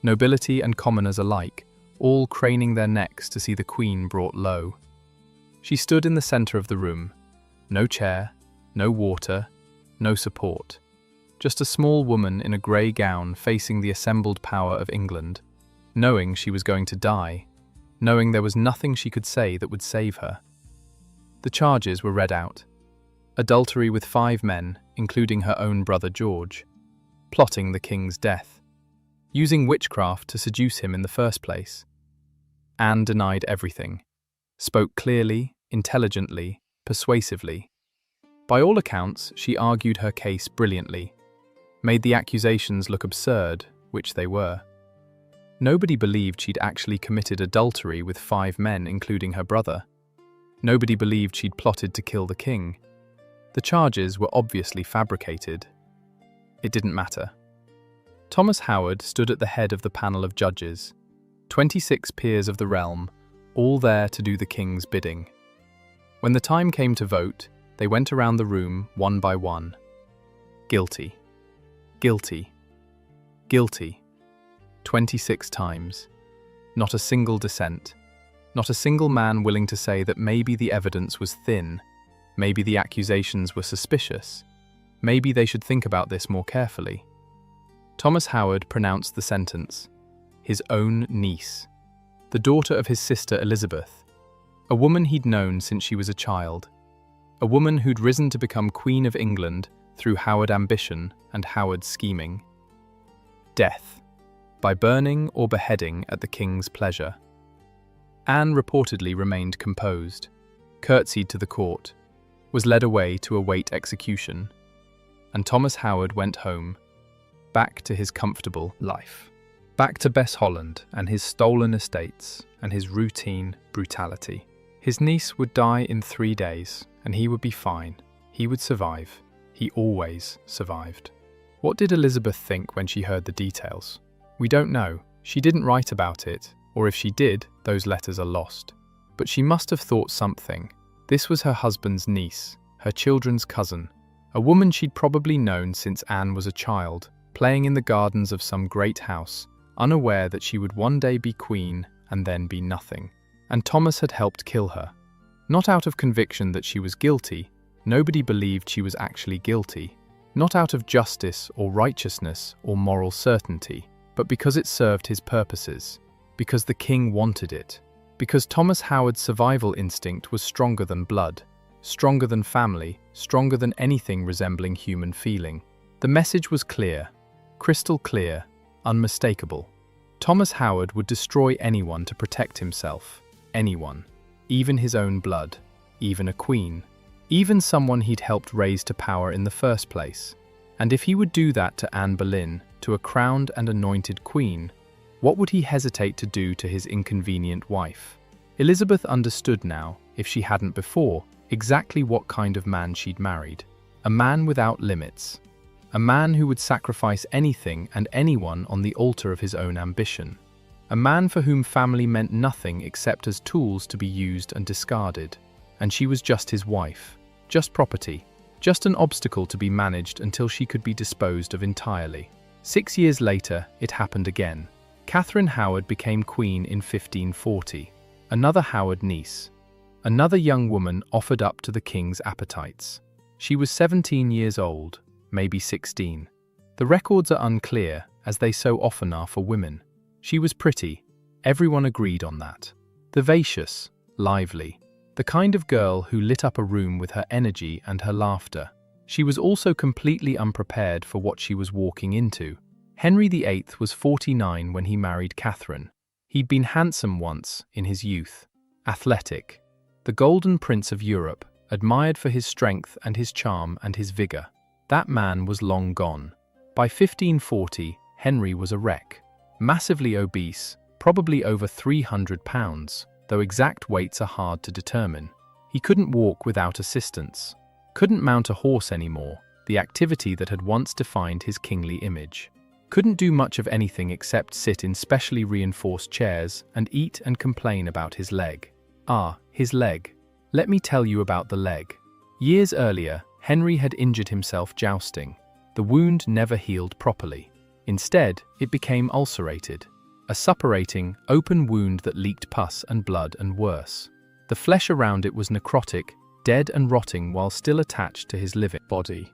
Nobility and commoners alike, all craning their necks to see the Queen brought low. She stood in the centre of the room. No chair, no water, no support. Just a small woman in a grey gown facing the assembled power of England, knowing she was going to die, knowing there was nothing she could say that would save her. The charges were read out. Adultery with 5 men, including her own brother George. Plotting the king's death. Using witchcraft to seduce him in the first place. Anne denied everything. Spoke clearly, intelligently, persuasively. By all accounts, she argued her case brilliantly. Made the accusations look absurd, which they were. Nobody believed she'd actually committed adultery with 5 men, including her brother. Nobody believed she'd plotted to kill the king. The charges were obviously fabricated. It didn't matter. Thomas Howard stood at the head of the panel of judges, 26 peers of the realm, all there to do the king's bidding. When the time came to vote, they went around the room one by one. Guilty. Guilty. Guilty. 26 times. Not a single dissent. Not a single man willing to say that maybe the evidence was thin, maybe the accusations were suspicious, maybe they should think about this more carefully. Thomas Howard pronounced the sentence. His own niece. The daughter of his sister Elizabeth. A woman he'd known since she was a child. A woman who'd risen to become Queen of England through Howard ambition and Howard scheming. Death. By burning or beheading at the king's pleasure. Anne reportedly remained composed, curtsied to the court, was led away to await execution, and Thomas Howard went home, back to his comfortable life, back to Bess Holland and his stolen estates and his routine brutality. His niece would die in 3 days, and he would be fine. He would survive. He always survived. What did Elizabeth think when she heard the details? We don't know. She didn't write about it, or if she did, those letters are lost. But she must have thought something. This was her husband's niece, her children's cousin, a woman she'd probably known since Anne was a child, playing in the gardens of some great house, unaware that she would one day be queen and then be nothing. And Thomas had helped kill her. Not out of conviction that she was guilty, nobody believed she was actually guilty. Not out of justice or righteousness or moral certainty, but because it served his purposes, because the king wanted it, because Thomas Howard's survival instinct was stronger than blood, stronger than family, stronger than anything resembling human feeling. The message was clear, crystal clear, unmistakable. Thomas Howard would destroy anyone to protect himself, anyone, even his own blood, even a queen, even someone he'd helped raise to power in the first place. And if he would do that to Anne Boleyn, to a crowned and anointed queen, what would he hesitate to do to his inconvenient wife? Elizabeth understood now, if she hadn't before, exactly what kind of man she'd married. A man without limits. A man who would sacrifice anything and anyone on the altar of his own ambition. A man for whom family meant nothing except as tools to be used and discarded. And she was just his wife, just property, just an obstacle to be managed until she could be disposed of entirely. 6 years later, it happened again. Catherine Howard became queen in 1540. Another Howard niece. Another young woman offered up to the king's appetites. She was 17 years old, maybe 16. The records are unclear, as they so often are for women. She was pretty, everyone agreed on that. Vivacious, lively, the kind of girl who lit up a room with her energy and her laughter. She was also completely unprepared for what she was walking into. Henry VIII was 49 when he married Catherine. He'd been handsome once, in his youth. Athletic. The Golden Prince of Europe, admired for his strength and his charm and his vigor. That man was long gone. By 1540, Henry was a wreck. Massively obese, probably over 300 pounds, though exact weights are hard to determine. He couldn't walk without assistance. Couldn't mount a horse anymore, the activity that had once defined his kingly image. Couldn't do much of anything except sit in specially reinforced chairs and eat and complain about his leg. Ah, his leg. Let me tell you about the leg. Years earlier, Henry had injured himself jousting. The wound never healed properly. Instead, it became ulcerated. A suppurating, open wound that leaked pus and blood and worse. The flesh around it was necrotic, dead and rotting while still attached to his living body.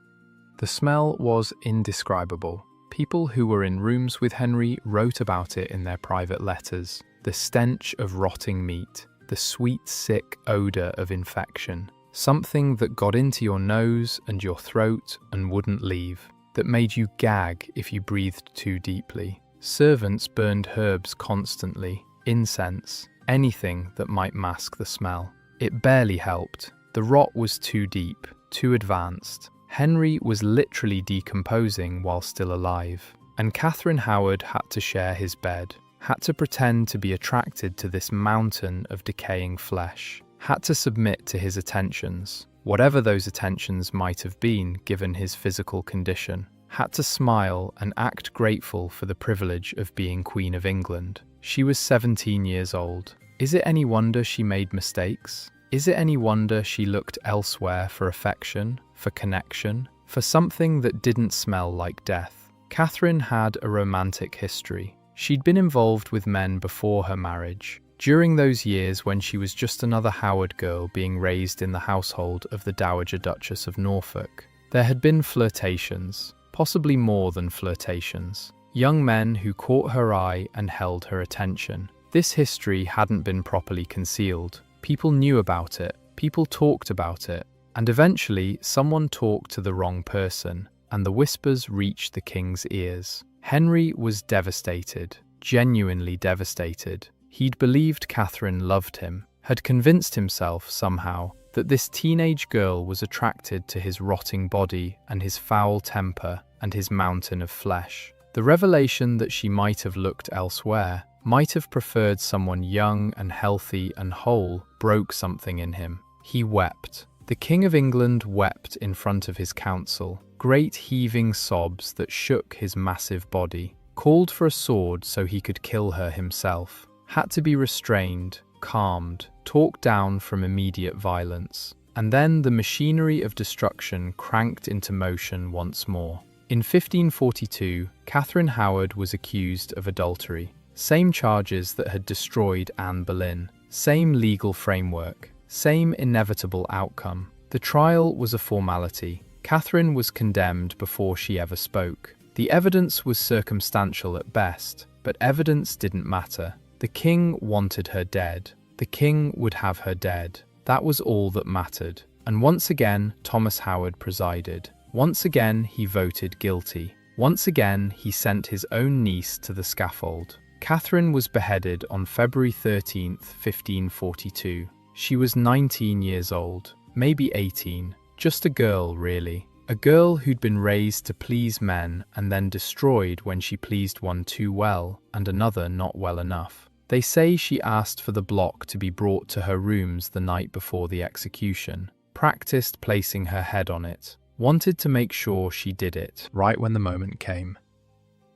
The smell was indescribable. People who were in rooms with Henry wrote about it in their private letters. The stench of rotting meat, the sweet, sick odour of infection. Something that got into your nose and your throat and wouldn't leave, that made you gag if you breathed too deeply. Servants burned herbs constantly, incense, anything that might mask the smell. It barely helped. The rot was too deep, too advanced. Henry was literally decomposing while still alive, and Catherine Howard had to share his bed, had to pretend to be attracted to this mountain of decaying flesh, had to submit to his attentions, whatever those attentions might have been given his physical condition, had to smile and act grateful for the privilege of being Queen of England. She was 17 years old. Is it any wonder she made mistakes? Is it any wonder she looked elsewhere for affection, for connection, for something that didn't smell like death? Catherine had a romantic history. She'd been involved with men before her marriage, during those years when she was just another Howard girl being raised in the household of the Dowager Duchess of Norfolk. There had been flirtations, possibly more than flirtations. Young men who caught her eye and held her attention. This history hadn't been properly concealed. People knew about it, people talked about it, and eventually someone talked to the wrong person, and the whispers reached the king's ears. Henry was devastated, genuinely devastated. He'd believed Catherine loved him, had convinced himself somehow that this teenage girl was attracted to his rotting body and his foul temper and his mountain of flesh. The revelation that she might have looked elsewhere, might have preferred someone young and healthy and whole, broke something in him. He wept. The King of England wept in front of his council, great heaving sobs that shook his massive body, called for a sword so he could kill her himself, had to be restrained, calmed, talked down from immediate violence. And then the machinery of destruction cranked into motion once more. In 1542, Catherine Howard was accused of adultery. Same charges that had destroyed Anne Boleyn. Same legal framework. Same inevitable outcome. The trial was a formality. Catherine was condemned before she ever spoke. The evidence was circumstantial at best, but evidence didn't matter. The king wanted her dead. The king would have her dead. That was all that mattered. And once again, Thomas Howard presided. Once again, he voted guilty. Once again, he sent his own niece to the scaffold. Catherine was beheaded on February 13, 1542. She was 19 years old, maybe 18. Just a girl, really. A girl who'd been raised to please men and then destroyed when she pleased one too well and another not well enough. They say she asked for the block to be brought to her rooms the night before the execution, practiced placing her head on it, wanted to make sure she did it right when the moment came,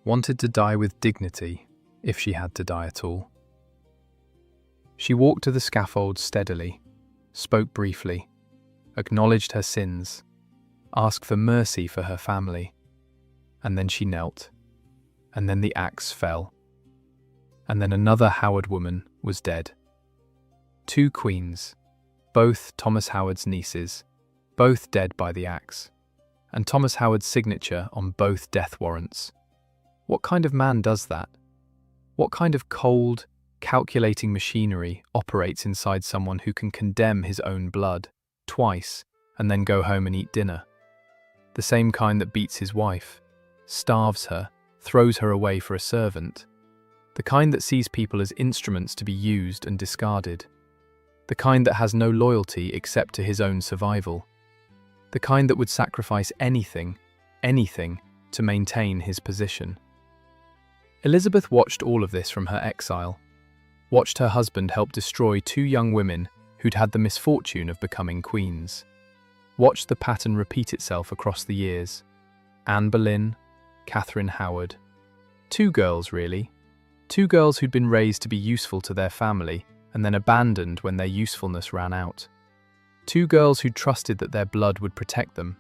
wanted to die with dignity, if she had to die at all. She walked to the scaffold steadily, spoke briefly, acknowledged her sins, asked for mercy for her family, and then she knelt, and then the axe fell, and then another Howard woman was dead. 2 queens, both Thomas Howard's nieces, both dead by the axe, and Thomas Howard's signature on both death warrants. What kind of man does that? What kind of cold, calculating machinery operates inside someone who can condemn his own blood twice and then go home and eat dinner? The same kind that beats his wife, starves her, throws her away for a servant. The kind that sees people as instruments to be used and discarded. The kind that has no loyalty except to his own survival. The kind that would sacrifice anything, to maintain his position. Elizabeth watched all of this from her exile. Watched her husband help destroy 2 young women who'd had the misfortune of becoming queens. Watched the pattern repeat itself across the years. Anne Boleyn, Catherine Howard. 2 girls, really. 2 girls who'd been raised to be useful to their family and then abandoned when their usefulness ran out. 2 girls who trusted that their blood would protect them,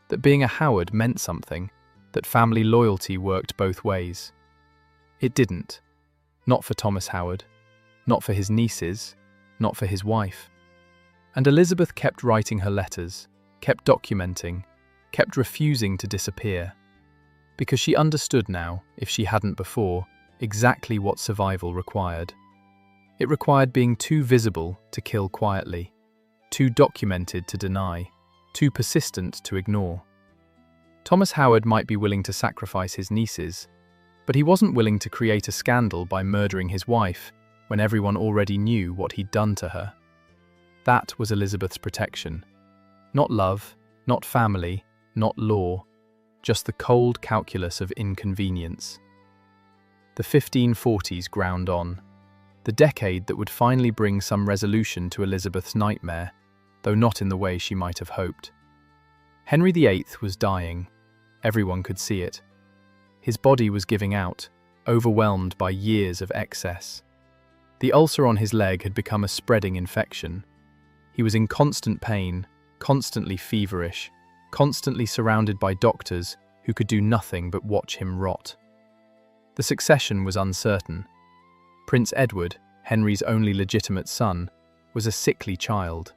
that being a Howard meant something, that family loyalty worked both ways. It didn't. Not for Thomas Howard, not for his nieces, not for his wife. And Elizabeth kept writing her letters, kept documenting, kept refusing to disappear. Because she understood now, if she hadn't before, exactly what survival required. It required being too visible to kill quietly, too documented to deny, too persistent to ignore. Thomas Howard might be willing to sacrifice his nieces, but he wasn't willing to create a scandal by murdering his wife when everyone already knew what he'd done to her. That was Elizabeth's protection. Not love, not family, not law, just the cold calculus of inconvenience. The 1540s ground on, the decade that would finally bring some resolution to Elizabeth's nightmare, though not in the way she might have hoped. Henry VIII was dying. Everyone could see it. His body was giving out, overwhelmed by years of excess. The ulcer on his leg had become a spreading infection. He was in constant pain, constantly feverish, constantly surrounded by doctors who could do nothing but watch him rot. The succession was uncertain. Prince Edward, Henry's only legitimate son, was a sickly child.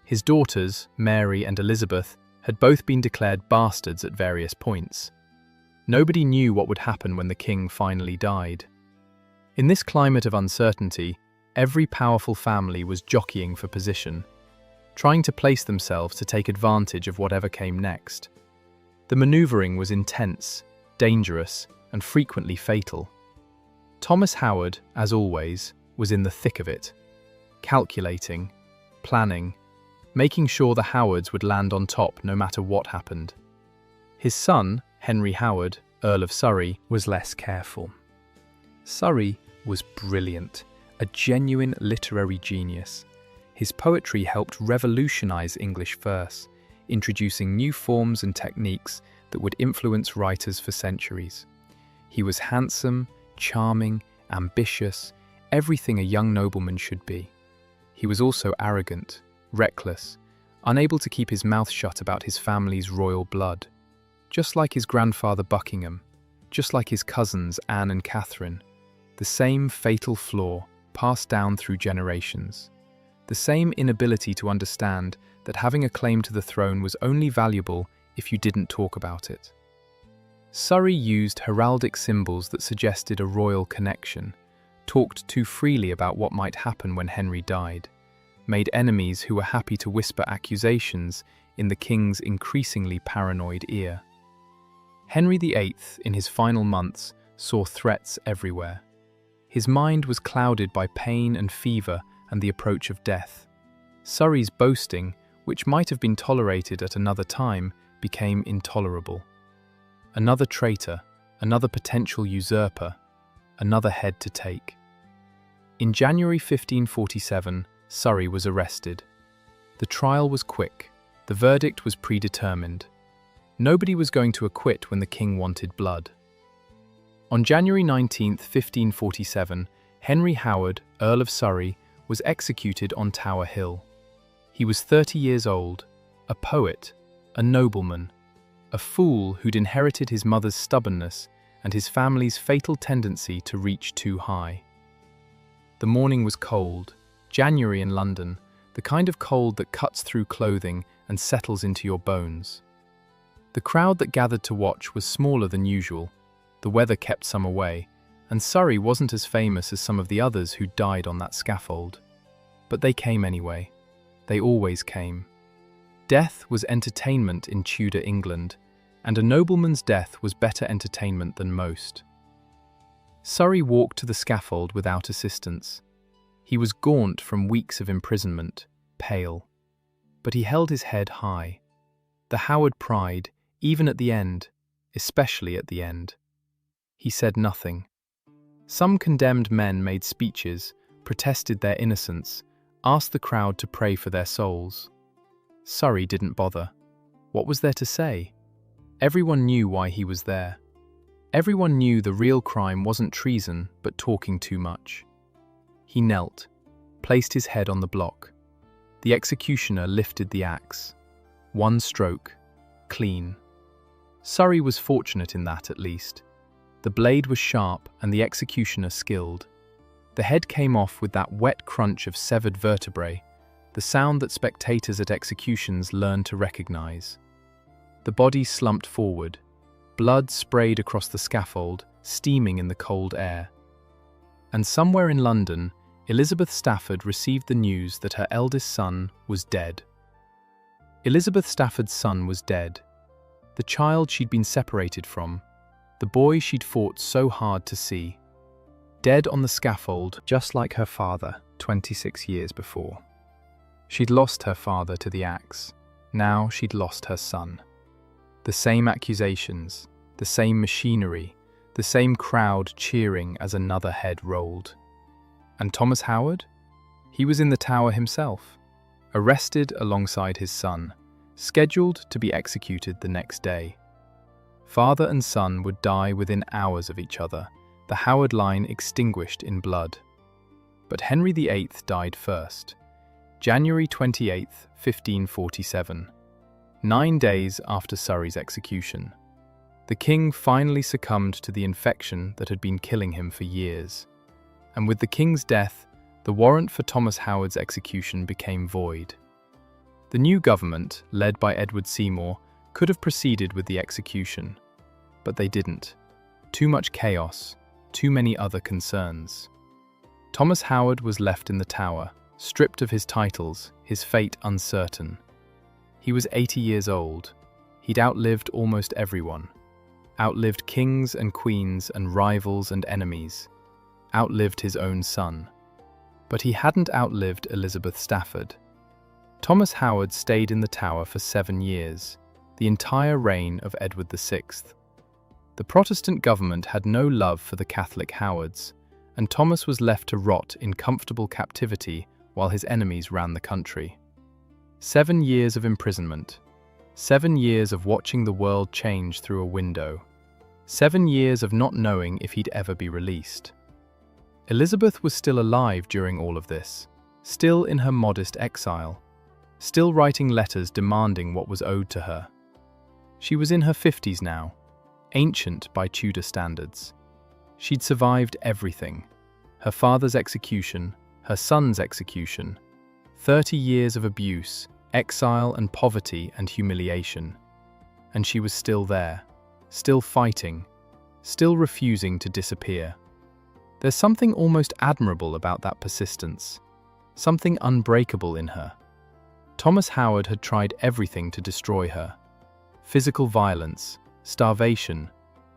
His daughters, Mary and Elizabeth, had both been declared bastards at various points. Nobody knew what would happen when the king finally died. In this climate of uncertainty, every powerful family was jockeying for position, trying to place themselves to take advantage of whatever came next. The maneuvering was intense, dangerous, and frequently fatal. Thomas Howard, as always, was in the thick of it, calculating, planning, making sure the Howards would land on top no matter what happened. His son, Henry Howard, Earl of Surrey, was less careful. Surrey was brilliant, a genuine literary genius. His poetry helped revolutionize English verse, introducing new forms and techniques that would influence writers for centuries. He was handsome, charming, ambitious, everything a young nobleman should be. He was also arrogant, reckless, unable to keep his mouth shut about his family's royal blood. just like his grandfather Buckingham, just like his cousins Anne and Catherine, the same fatal flaw passed down through generations. The same inability to understand that having a claim to the throne was only valuable if you didn't talk about it. Surrey used heraldic symbols that suggested a royal connection, talked too freely about what might happen when Henry died, made enemies who were happy to whisper accusations in the king's increasingly paranoid ear. Henry VIII, in his final months, saw threats everywhere. His mind was clouded by pain and fever and the approach of death. Surrey's boasting, which might have been tolerated at another time, became intolerable. Another traitor, another potential usurper, another head to take. In January 1547, Surrey was arrested. The trial was quick. The verdict was predetermined. Nobody was going to acquit when the king wanted blood. On January 19, 1547, Henry Howard, Earl of Surrey, was executed on Tower Hill. He was 30 years old, a poet, a nobleman, a fool who'd inherited his mother's stubbornness and his family's fatal tendency to reach too high. The morning was cold, January in London, the kind of cold that cuts through clothing and settles into your bones. The crowd that gathered to watch was smaller than usual. The weather kept some away, and Surrey wasn't as famous as some of the others who died on that scaffold. But they came anyway. They always came. Death was entertainment in Tudor England, and a nobleman's death was better entertainment than most. Surrey walked to the scaffold without assistance. He was gaunt from weeks of imprisonment, pale. But he held his head high. The Howard pride, even at the end, especially at the end. He said nothing. Some condemned men made speeches, protested their innocence, asked the crowd to pray for their souls. Surrey didn't bother. What was there to say? Everyone knew why he was there. Everyone knew the real crime wasn't treason, but talking too much. He knelt, placed his head on the block. The executioner lifted the axe. One stroke, clean. Surrey was fortunate in that, at least. The blade was sharp and the executioner skilled. The head came off with that wet crunch of severed vertebrae, the sound that spectators at executions learn to recognize. The body slumped forward. Blood sprayed across the scaffold, steaming in the cold air. And somewhere in London, Elizabeth Stafford received the news that her eldest son was dead. Elizabeth Stafford's son was dead. The child she'd been separated from, the boy she'd fought so hard to see. Dead on the scaffold, just like her father, 26 years before. She'd lost her father to the axe. Now she'd lost her son. The same accusations, the same machinery, the same crowd cheering as another head rolled. And Thomas Howard? He was in the Tower himself, arrested alongside his son, scheduled to be executed the next day. Father and son would die within hours of each other, the Howard line extinguished in blood. But Henry VIII died first, January 28, 1547, 9 days after Surrey's execution. The king finally succumbed to the infection that had been killing him for years. And with the king's death, the warrant for Thomas Howard's execution became void. The new government, led by Edward Seymour, could have proceeded with the execution. But they didn't. Too much chaos, too many other concerns. Thomas Howard was left in the Tower, stripped of his titles, his fate uncertain. He was 80 years old. He'd outlived almost everyone. Outlived kings and queens and rivals and enemies. Outlived his own son. But he hadn't outlived Elizabeth Stafford. Thomas Howard stayed in the Tower for 7 years, the entire reign of Edward VI. The Protestant government had no love for the Catholic Howards, and Thomas was left to rot in comfortable captivity while his enemies ran the country. 7 years of imprisonment. 7 years of watching the world change through a window. 7 years of not knowing if he'd ever be released. Elizabeth was still alive during all of this, still in her modest exile, still writing letters demanding what was owed to her. She was in her 50s now, ancient by Tudor standards. She'd survived everything. Her father's execution, her son's execution, 30 years of abuse, exile and poverty and humiliation. And she was still there, still fighting, still refusing to disappear. There's something almost admirable about that persistence, something unbreakable in her. Thomas Howard had tried everything to destroy her. Physical violence, starvation,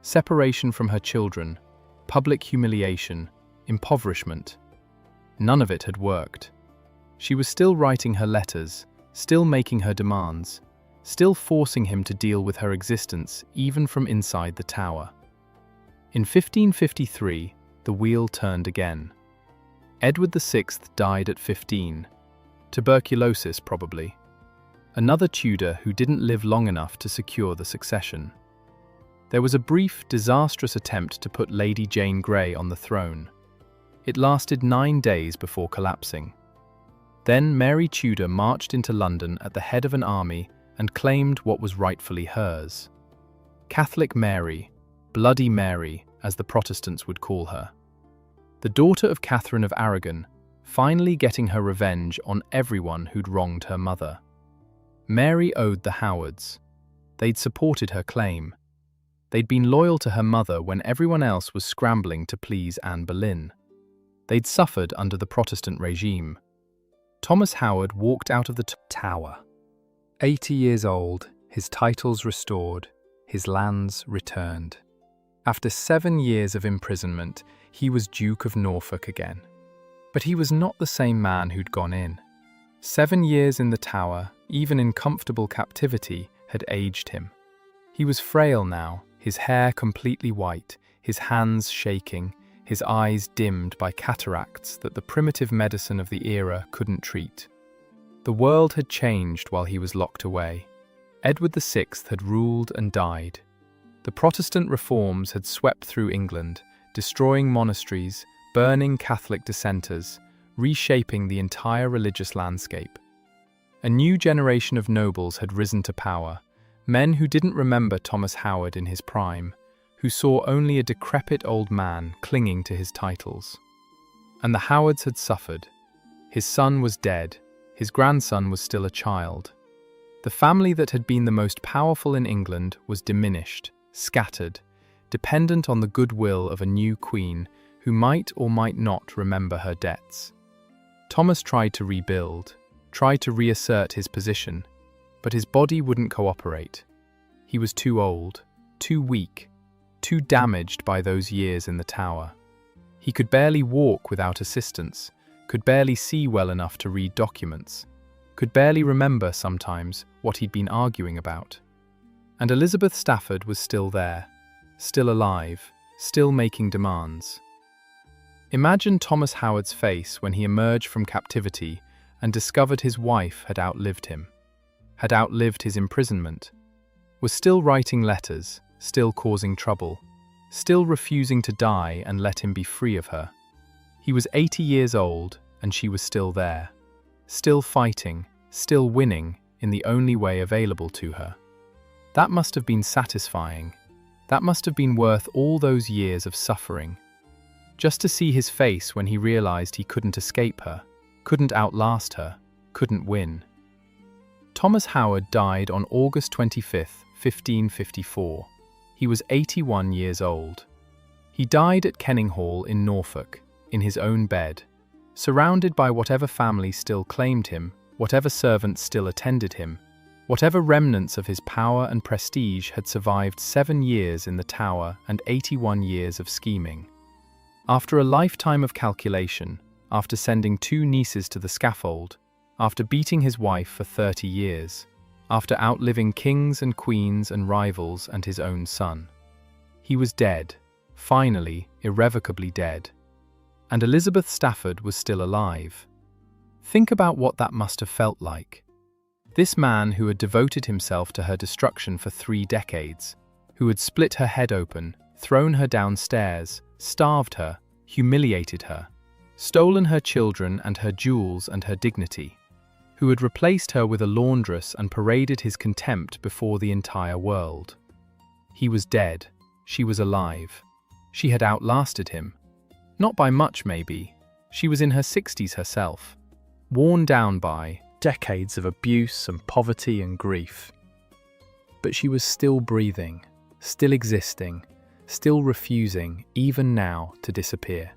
separation from her children, public humiliation, impoverishment. None of it had worked. She was still writing her letters, still making her demands, still forcing him to deal with her existence even from inside the tower. In 1553, the wheel turned again. Edward VI died at 15. Tuberculosis, probably. Another Tudor who didn't live long enough to secure the succession. There was a brief, disastrous attempt to put Lady Jane Grey on the throne. It lasted 9 days before collapsing. Then Mary Tudor marched into London at the head of an army and claimed what was rightfully hers. Catholic Mary, Bloody Mary, as the Protestants would call her. The daughter of Catherine of Aragon, finally getting her revenge on everyone who'd wronged her mother. Mary owed the Howards. They'd supported her claim. They'd been loyal to her mother when everyone else was scrambling to please Anne Boleyn. They'd suffered under the Protestant regime. Thomas Howard walked out of the tower. 80 years old, his titles restored, his lands returned. After 7 years of imprisonment, he was Duke of Norfolk again. But he was not the same man who'd gone in. 7 years in the tower, even in comfortable captivity, had aged him. He was frail now, his hair completely white, his hands shaking, his eyes dimmed by cataracts that the primitive medicine of the era couldn't treat. The world had changed while he was locked away. Edward VI had ruled and died. The Protestant reforms had swept through England, destroying monasteries, burning Catholic dissenters, reshaping the entire religious landscape. A new generation of nobles had risen to power, men who didn't remember Thomas Howard in his prime, who saw only a decrepit old man clinging to his titles. And the Howards had suffered. His son was dead, his grandson was still a child. The family that had been the most powerful in England was diminished, scattered, dependent on the goodwill of a new queen who might or might not remember her debts. Thomas tried to rebuild, tried to reassert his position, but his body wouldn't cooperate. He was too old, too weak, too damaged by those years in the tower. He could barely walk without assistance, could barely see well enough to read documents, could barely remember sometimes what he'd been arguing about. And Elizabeth Stafford was still there, still alive, still making demands. Imagine Thomas Howard's face when he emerged from captivity and discovered his wife had outlived him, had outlived his imprisonment, was still writing letters, still causing trouble, still refusing to die and let him be free of her. He was 80 years old and she was still there, still fighting, still winning in the only way available to her. That must have been satisfying. That must have been worth all those years of suffering. Just to see his face when he realized he couldn't escape her, couldn't outlast her, couldn't win. Thomas Howard died on August 25, 1554. He was 81 years old. He died at Kenninghall in Norfolk, in his own bed, surrounded by whatever family still claimed him, whatever servants still attended him, whatever remnants of his power and prestige had survived 7 years in the Tower and 81 years of scheming. After a lifetime of calculation, after sending 2 nieces to the scaffold, after beating his wife for 30 years, after outliving kings and queens and rivals and his own son. He was dead, finally, irrevocably dead. And Elizabeth Stafford was still alive. Think about what that must have felt like. This man who had devoted himself to her destruction for 3 decades, who had split her head open, thrown her downstairs, starved her, humiliated her, stolen her children and her jewels and her dignity, who had replaced her with a laundress and paraded his contempt before the entire world. He was dead. She was alive. She had outlasted him. Not by much, maybe. She was in her 60s herself, worn down by decades of abuse and poverty and grief. But she was still breathing, still existing, still refusing, even now, to disappear.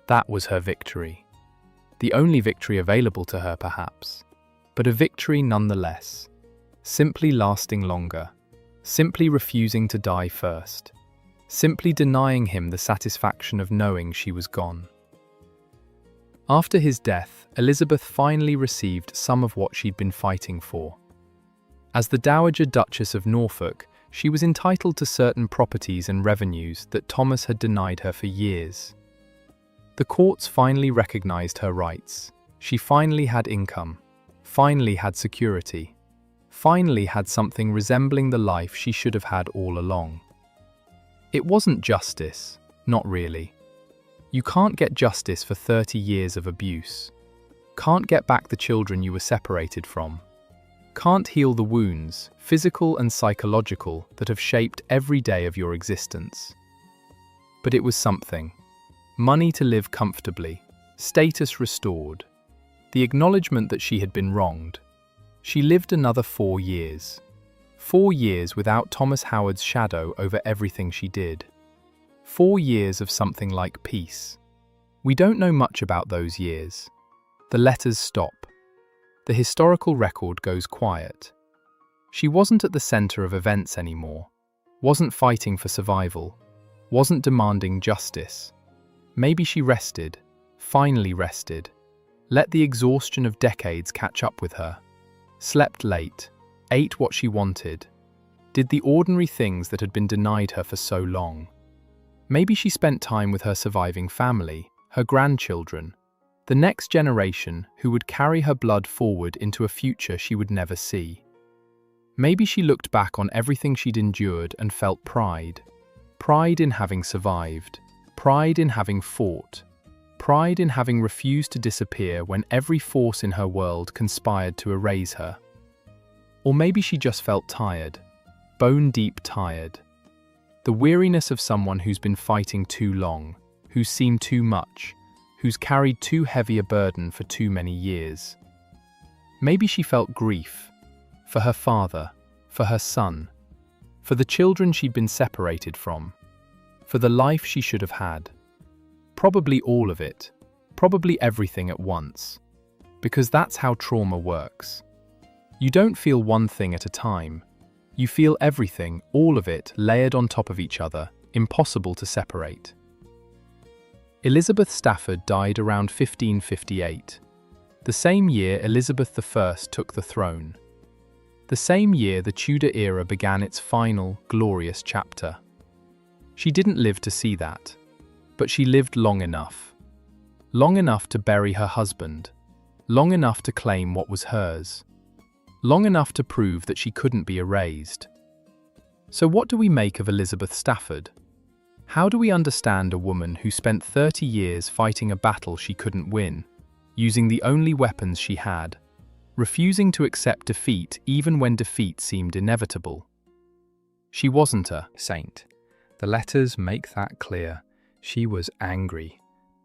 That was her victory. The only victory available to her, perhaps, but a victory nonetheless, simply lasting longer, simply refusing to die first, simply denying him the satisfaction of knowing she was gone. After his death, Elizabeth finally received some of what she'd been fighting for. As the Dowager Duchess of Norfolk, she was entitled to certain properties and revenues that Thomas had denied her for years. The courts finally recognized her rights. She finally had income, finally had security, finally had something resembling the life she should have had all along. It wasn't justice, not really. You can't get justice for 30 years of abuse. Can't get back the children you were separated from. Can't heal the wounds, physical and psychological, that have shaped every day of your existence. But it was something. Money to live comfortably, status restored, the acknowledgement that she had been wronged. She lived another 4 years. 4 years without Thomas Howard's shadow over everything she did. 4 years of something like peace. We don't know much about those years. The letters stop. The historical record goes quiet. She wasn't at the center of events anymore, wasn't fighting for survival, wasn't demanding justice. Maybe she rested, finally rested, let the exhaustion of decades catch up with her, slept late, ate what she wanted, did the ordinary things that had been denied her for so long. Maybe she spent time with her surviving family, her grandchildren, the next generation who would carry her blood forward into a future she would never see. Maybe she looked back on everything she'd endured and felt pride. Pride in having survived. Pride in having fought. Pride in having refused to disappear when every force in her world conspired to erase her. Or maybe she just felt tired, bone-deep tired. The weariness of someone who's been fighting too long, who's seen too much, who's carried too heavy a burden for too many years. Maybe she felt grief, for her father, for her son, for the children she'd been separated from, for the life she should have had. Probably all of it, probably everything at once, because that's how trauma works. You don't feel one thing at a time. You feel everything, all of it, layered on top of each other, impossible to separate. Elizabeth Stafford died around 1558, the same year Elizabeth I took the throne. The same year the Tudor era began its final, glorious chapter. She didn't live to see that, but she lived long enough. Long enough to bury her husband, long enough to claim what was hers, long enough to prove that she couldn't be erased. So what do we make of Elizabeth Stafford? How do we understand a woman who spent 30 years fighting a battle she couldn't win, using the only weapons she had, refusing to accept defeat even when defeat seemed inevitable? She wasn't a saint. The letters make that clear. She was angry,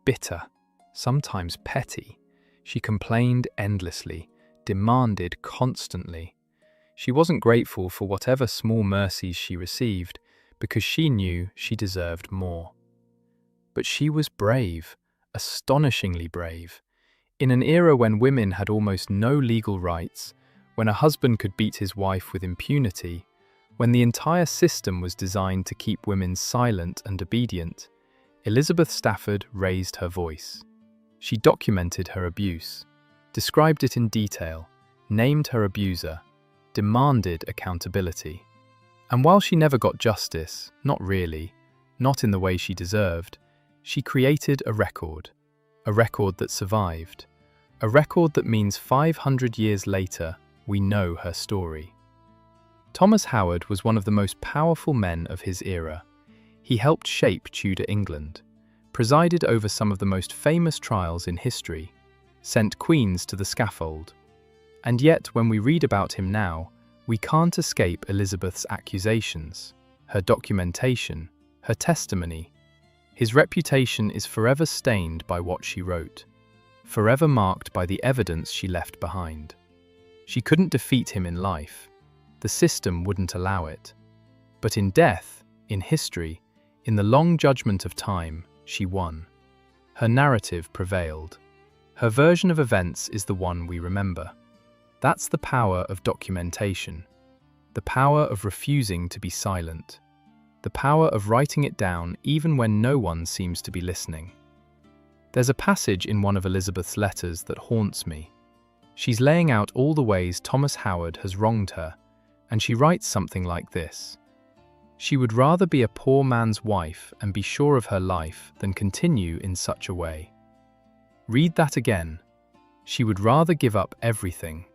bitter, sometimes petty. She complained endlessly, demanded constantly. She wasn't grateful for whatever small mercies she received, because she knew she deserved more. But she was brave, astonishingly brave. In an era when women had almost no legal rights, when a husband could beat his wife with impunity, when the entire system was designed to keep women silent and obedient, Elizabeth Stafford raised her voice. She documented her abuse, described it in detail, named her abuser, demanded accountability. And while she never got justice, not really, not in the way she deserved, she created a record that survived, a record that means 500 years later, we know her story. Thomas Howard was one of the most powerful men of his era. He helped shape Tudor England, presided over some of the most famous trials in history, sent queens to the scaffold, And yet, when we read about him now, we can't escape Elizabeth's accusations, her documentation, her testimony. His reputation is forever stained by what she wrote, forever marked by the evidence she left behind. She couldn't defeat him in life. The system wouldn't allow it. But in death, in history, in the long judgment of time, she won. Her narrative prevailed. Her version of events is the one we remember. That's the power of documentation, the power of refusing to be silent, the power of writing it down even when no one seems to be listening. There's a passage in one of Elizabeth's letters that haunts me. She's laying out all the ways Thomas Howard has wronged her, and she writes something like this: "She would rather be a poor man's wife and be sure of her life than continue in such a way." Read that again. She would rather give up everything,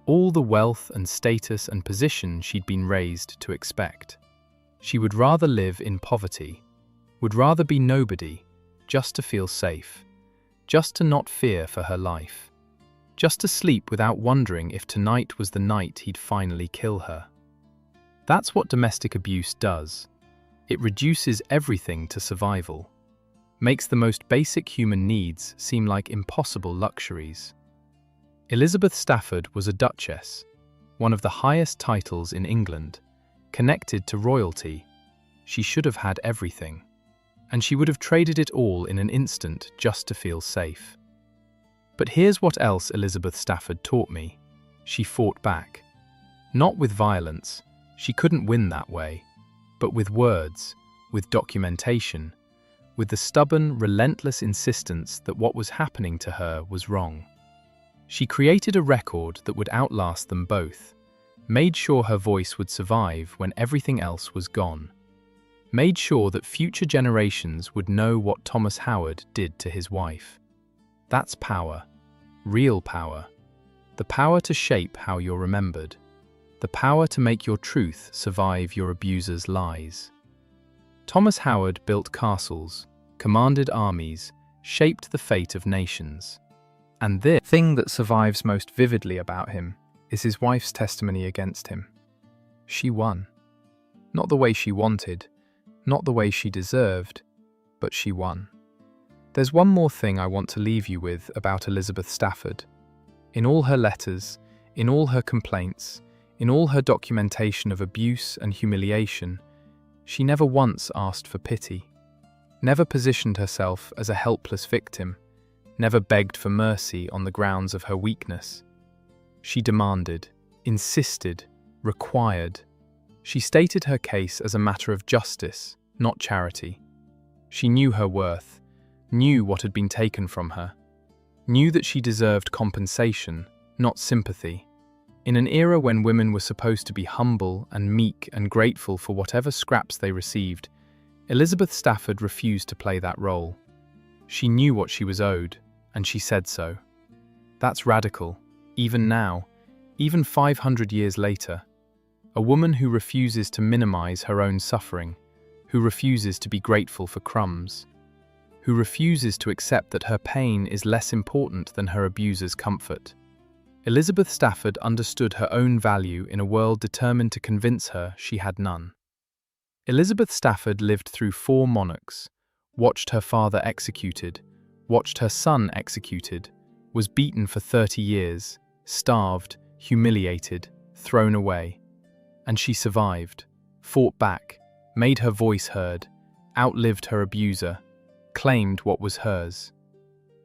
all the wealth and status and position she'd been raised to expect. She would rather live in poverty, would rather be nobody, just to feel safe, just to not fear for her life, just to sleep without wondering if tonight was the night he'd finally kill her. That's what domestic abuse does. It reduces everything to survival, makes the most basic human needs seem like impossible luxuries. Elizabeth Stafford was a duchess, one of the highest titles in England, connected to royalty. She should have had everything, and she would have traded it all in an instant just to feel safe. But here's what else Elizabeth Stafford taught me. She fought back. Not with violence, she couldn't win that way, but with words, with documentation, with the stubborn, relentless insistence that what was happening to her was wrong. She created a record that would outlast them both, made sure her voice would survive when everything else was gone, made sure that future generations would know what Thomas Howard did to his wife. That's power, real power, the power to shape how you're remembered, the power to make your truth survive your abuser's lies. Thomas Howard built castles, commanded armies, shaped the fate of nations. And the thing that survives most vividly about him is his wife's testimony against him. She won. Not the way she wanted, not the way she deserved, but she won. There's one more thing I want to leave you with about Elizabeth Stafford. In all her letters, in all her complaints, in all her documentation of abuse and humiliation, she never once asked for pity, never positioned herself as a helpless victim, never begged for mercy on the grounds of her weakness. She demanded, insisted, required. She stated her case as a matter of justice, not charity. She knew her worth, knew what had been taken from her, knew that she deserved compensation, not sympathy. In an era when women were supposed to be humble and meek and grateful for whatever scraps they received, Elizabeth Stafford refused to play that role. She knew what she was owed, and she said so. That's radical, even now, even 500 years later. A woman who refuses to minimize her own suffering, who refuses to be grateful for crumbs, who refuses to accept that her pain is less important than her abuser's comfort. Elizabeth Stafford understood her own value in a world determined to convince her she had none. Elizabeth Stafford lived through 4 monarchs, watched her father executed, watched her son executed, was beaten for 30 years, starved, humiliated, thrown away. And she survived, fought back, made her voice heard, outlived her abuser, claimed what was hers.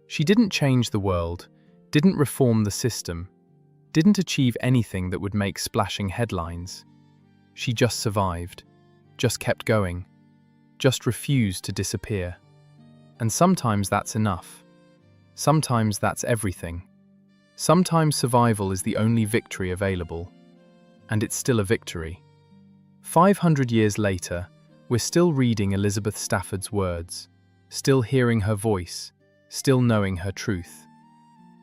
She didn't change the world, didn't reform the system, didn't achieve anything that would make splashing headlines. She just survived, just kept going, just refused to disappear. And sometimes that's enough. Sometimes that's everything. Sometimes survival is the only victory available. And it's still a victory. 500 years later, we're still reading Elizabeth Stafford's words, still hearing her voice, still knowing her truth.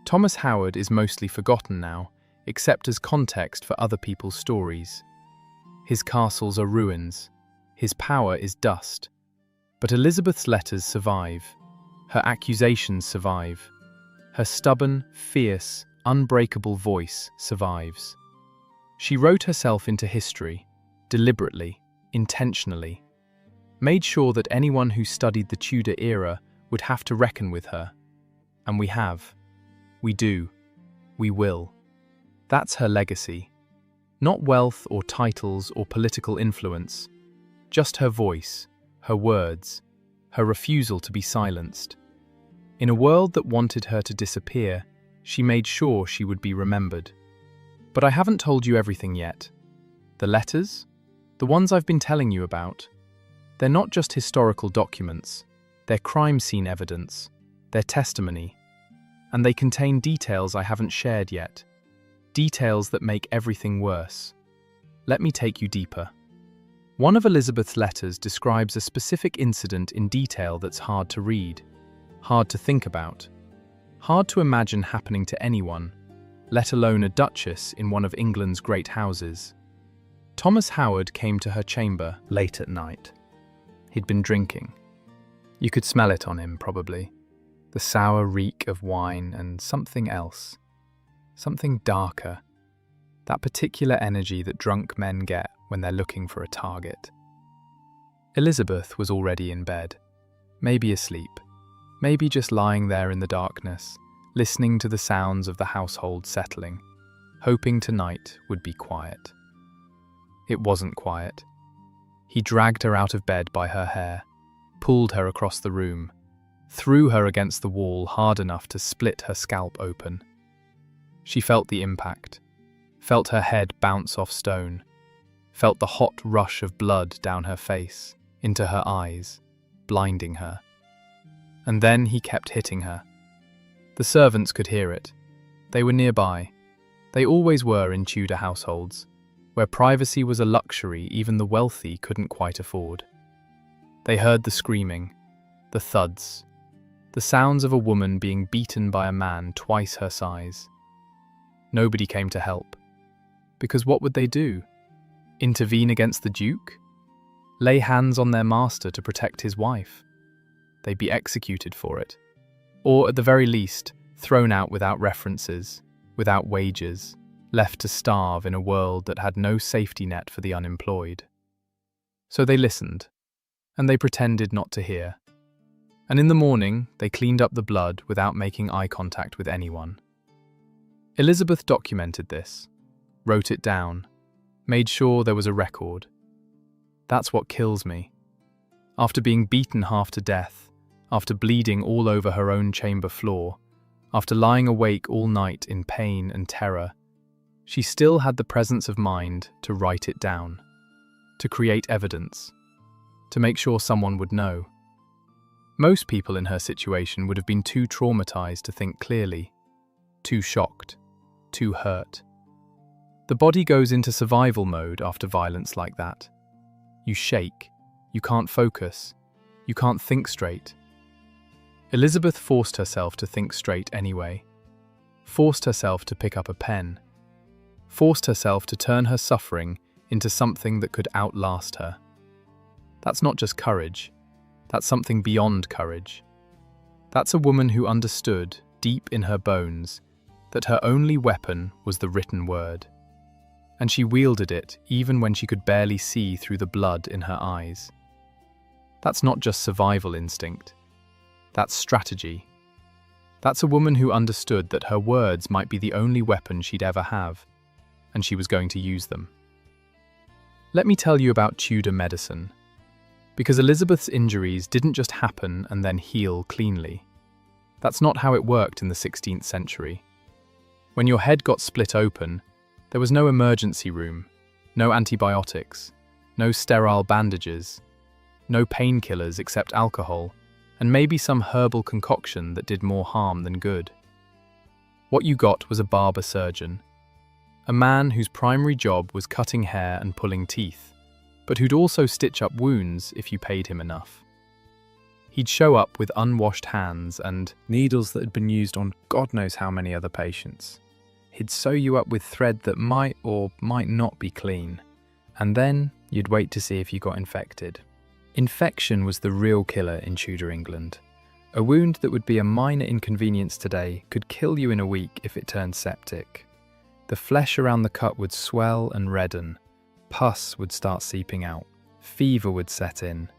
Thomas Howard is mostly forgotten now, except as context for other people's stories. His castles are ruins. His power is dust. But Elizabeth's letters survive. Her accusations survive. Her stubborn, fierce, unbreakable voice survives. She wrote herself into history, deliberately, intentionally, made sure that anyone who studied the Tudor era would have to reckon with her. And we have. We do. We will. That's her legacy. Not wealth or titles or political influence, just her voice, her words, her refusal to be silenced. In a world that wanted her to disappear, she made sure she would be remembered. But I haven't told you everything yet. The letters? The ones I've been telling you about? They're not just historical documents. They're crime scene evidence. They're testimony. And they contain details I haven't shared yet. Details that make everything worse. Let me take you deeper. One of Elizabeth's letters describes a specific incident in detail that's hard to read, hard to think about, hard to imagine happening to anyone, let alone a duchess in one of England's great houses. Thomas Howard came to her chamber late at night. He'd been drinking. You could smell it on him, probably. The sour reek of wine and something else. Something darker. That particular energy that drunk men get when they're looking for a target. Elizabeth was already in bed. Maybe asleep. Maybe just lying there in the darkness, listening to the sounds of the household settling, hoping tonight would be quiet. It wasn't quiet. He dragged her out of bed by her hair, pulled her across the room, threw her against the wall hard enough to split her scalp open. She felt the impact, felt her head bounce off stone, felt the hot rush of blood down her face, into her eyes, blinding her. And then he kept hitting her. The servants could hear it. They were nearby. They always were in Tudor households, where privacy was a luxury even the wealthy couldn't quite afford. They heard the screaming, the thuds, the sounds of a woman being beaten by a man twice her size. Nobody came to help. Because what would they do? Intervene against the Duke? Lay hands on their master to protect his wife? They'd be executed for it. Or, at the very least, thrown out without references, without wages, left to starve in a world that had no safety net for the unemployed. So they listened, and they pretended not to hear. And in the morning, they cleaned up the blood without making eye contact with anyone. Elizabeth documented this, wrote it down, made sure there was a record. That's what kills me. After being beaten half to death, after bleeding all over her own chamber floor, after lying awake all night in pain and terror, she still had the presence of mind to write it down, to create evidence, to make sure someone would know. Most people in her situation would have been too traumatized to think clearly, too shocked, too hurt. The body goes into survival mode after violence like that. You shake, you can't focus, you can't think straight. Elizabeth forced herself to think straight anyway, forced herself to pick up a pen, forced herself to turn her suffering into something that could outlast her. That's not just courage, that's something beyond courage. That's a woman who understood, deep in her bones, that her only weapon was the written word. And she wielded it even when she could barely see through the blood in her eyes. That's not just survival instinct. That's strategy. That's a woman who understood that her words might be the only weapon she'd ever have, and she was going to use them. Let me tell you about Tudor medicine, because Elizabeth's injuries didn't just happen and then heal cleanly. That's not how it worked in the 16th century. When your head got split open, there was no emergency room, no antibiotics, no sterile bandages, no painkillers except alcohol, and maybe some herbal concoction that did more harm than good. What you got was a barber surgeon, a man whose primary job was cutting hair and pulling teeth, but who'd also stitch up wounds if you paid him enough. He'd show up with unwashed hands and needles that had been used on God knows how many other patients. He'd sew you up with thread that might or might not be clean, and then you'd wait to see if you got infected. Infection was the real killer in Tudor England. A wound that would be a minor inconvenience today could kill you in a week if it turned septic. The flesh around the cut would swell and redden, pus would start seeping out, fever would set in,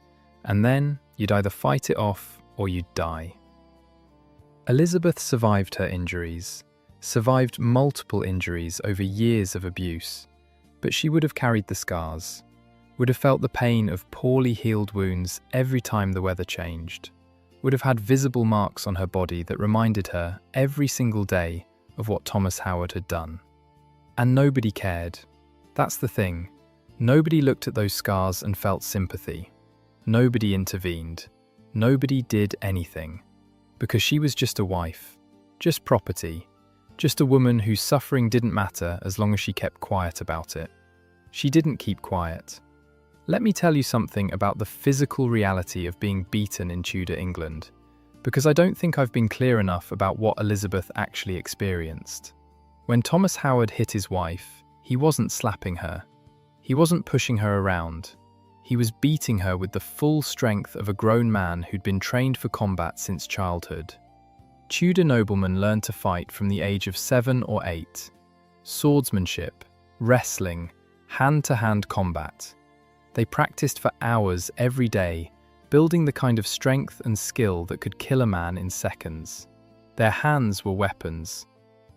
and then you'd either fight it off or you'd die. Elizabeth survived her injuries, survived multiple injuries over years of abuse, but she would have carried the scars, would have felt the pain of poorly healed wounds every time the weather changed, would have had visible marks on her body that reminded her every single day of what Thomas Howard had done. And nobody cared. That's the thing. Nobody looked at those scars and felt sympathy. Nobody intervened. Nobody did anything. Because she was just a wife, just property, just a woman whose suffering didn't matter as long as she kept quiet about it. She didn't keep quiet. Let me tell you something about the physical reality of being beaten in Tudor England, because I don't think I've been clear enough about what Elizabeth actually experienced. When Thomas Howard hit his wife, he wasn't slapping her. He wasn't pushing her around. He was beating her with the full strength of a grown man who'd been trained for combat since childhood. Tudor noblemen learned to fight from the age of 7 or 8. Swordsmanship, wrestling, hand-to-hand combat. They practiced for hours every day, building the kind of strength and skill that could kill a man in seconds. Their hands were weapons.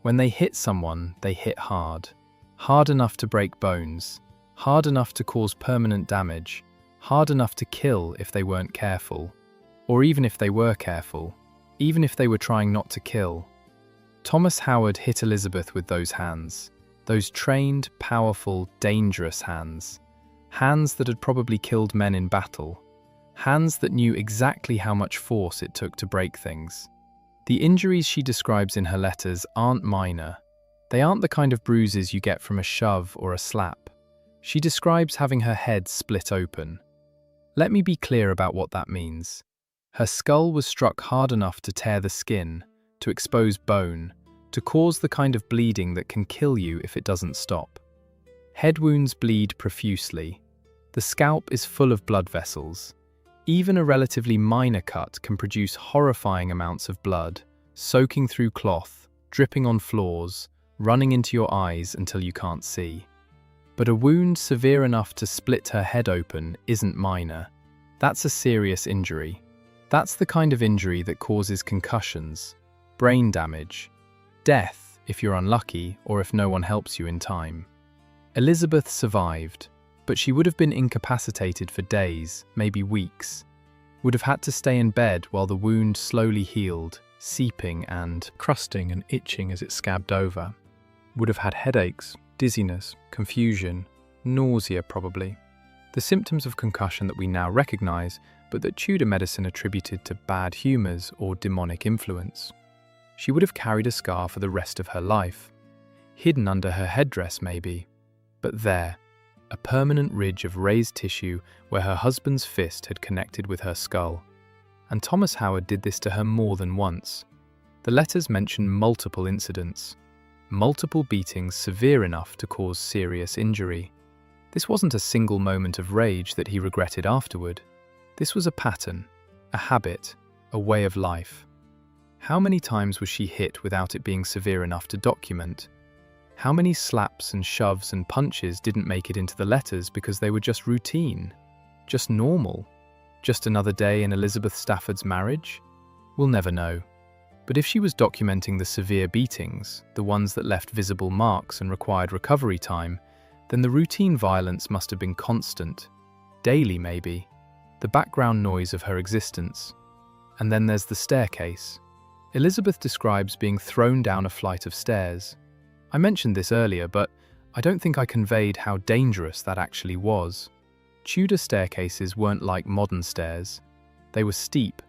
When they hit someone, they hit hard. Hard enough to break bones, hard enough to cause permanent damage, hard enough to kill if they weren't careful. Or even if they were careful, even if they were trying not to kill. Thomas Howard hit Elizabeth with those hands, those trained, powerful, dangerous hands. Hands that had probably killed men in battle. Hands that knew exactly how much force it took to break things. The injuries she describes in her letters aren't minor. They aren't the kind of bruises you get from a shove or a slap. She describes having her head split open. Let me be clear about what that means. Her skull was struck hard enough to tear the skin, to expose bone, to cause the kind of bleeding that can kill you if it doesn't stop. Head wounds bleed profusely. The scalp is full of blood vessels. Even a relatively minor cut can produce horrifying amounts of blood, soaking through cloth, dripping on floors, running into your eyes until you can't see. But a wound severe enough to split her head open isn't minor. That's a serious injury. That's the kind of injury that causes concussions, brain damage, death if you're unlucky or if no one helps you in time. Elizabeth survived, but she would have been incapacitated for days, maybe weeks. Would have had to stay in bed while the wound slowly healed, seeping and crusting and itching as it scabbed over. Would have had headaches, dizziness, confusion, nausea probably. The symptoms of concussion that we now recognize, but that Tudor medicine attributed to bad humours or demonic influence. She would have carried a scar for the rest of her life, hidden under her headdress maybe. But there, a permanent ridge of raised tissue where her husband's fist had connected with her skull. And Thomas Howard did this to her more than once. The letters mention multiple incidents, multiple beatings severe enough to cause serious injury. This wasn't a single moment of rage that he regretted afterward. This was a pattern, a habit, a way of life. How many times was she hit without it being severe enough to document? How many slaps and shoves and punches didn't make it into the letters because they were just routine, just normal, just another day in Elizabeth Stafford's marriage? We'll never know. But if she was documenting the severe beatings, the ones that left visible marks and required recovery time, then the routine violence must have been constant, daily maybe, the background noise of her existence. And then there's the staircase. Elizabeth describes being thrown down a flight of stairs. I mentioned this earlier, but I don't think I conveyed how dangerous that actually was. Tudor staircases weren't like modern stairs. They were steep,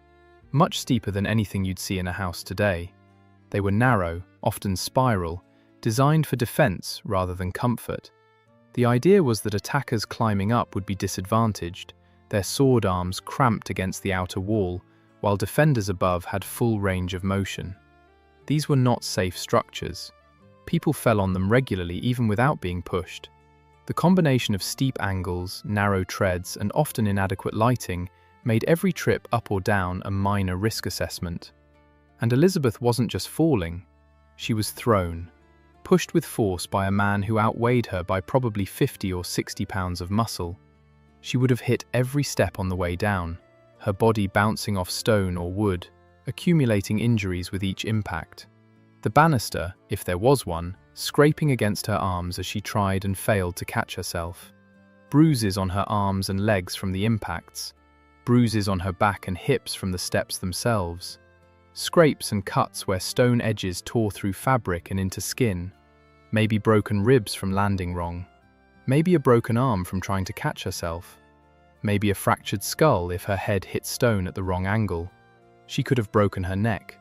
much steeper than anything you'd see in a house today. They were narrow, often spiral, designed for defense rather than comfort. The idea was that attackers climbing up would be disadvantaged, their sword arms cramped against the outer wall, while defenders above had full range of motion. These were not safe structures. People fell on them regularly even without being pushed. The combination of steep angles, narrow treads, and often inadequate lighting made every trip up or down a minor risk assessment. And Elizabeth wasn't just falling, she was thrown, pushed with force by a man who outweighed her by probably 50 or 60 pounds of muscle. She would have hit every step on the way down, her body bouncing off stone or wood, accumulating injuries with each impact. The banister, if there was one, scraping against her arms as she tried and failed to catch herself. Bruises on her arms and legs from the impacts. Bruises on her back and hips from the steps themselves. Scrapes and cuts where stone edges tore through fabric and into skin. Maybe broken ribs from landing wrong. Maybe a broken arm from trying to catch herself. Maybe a fractured skull if her head hit stone at the wrong angle. She could have broken her neck.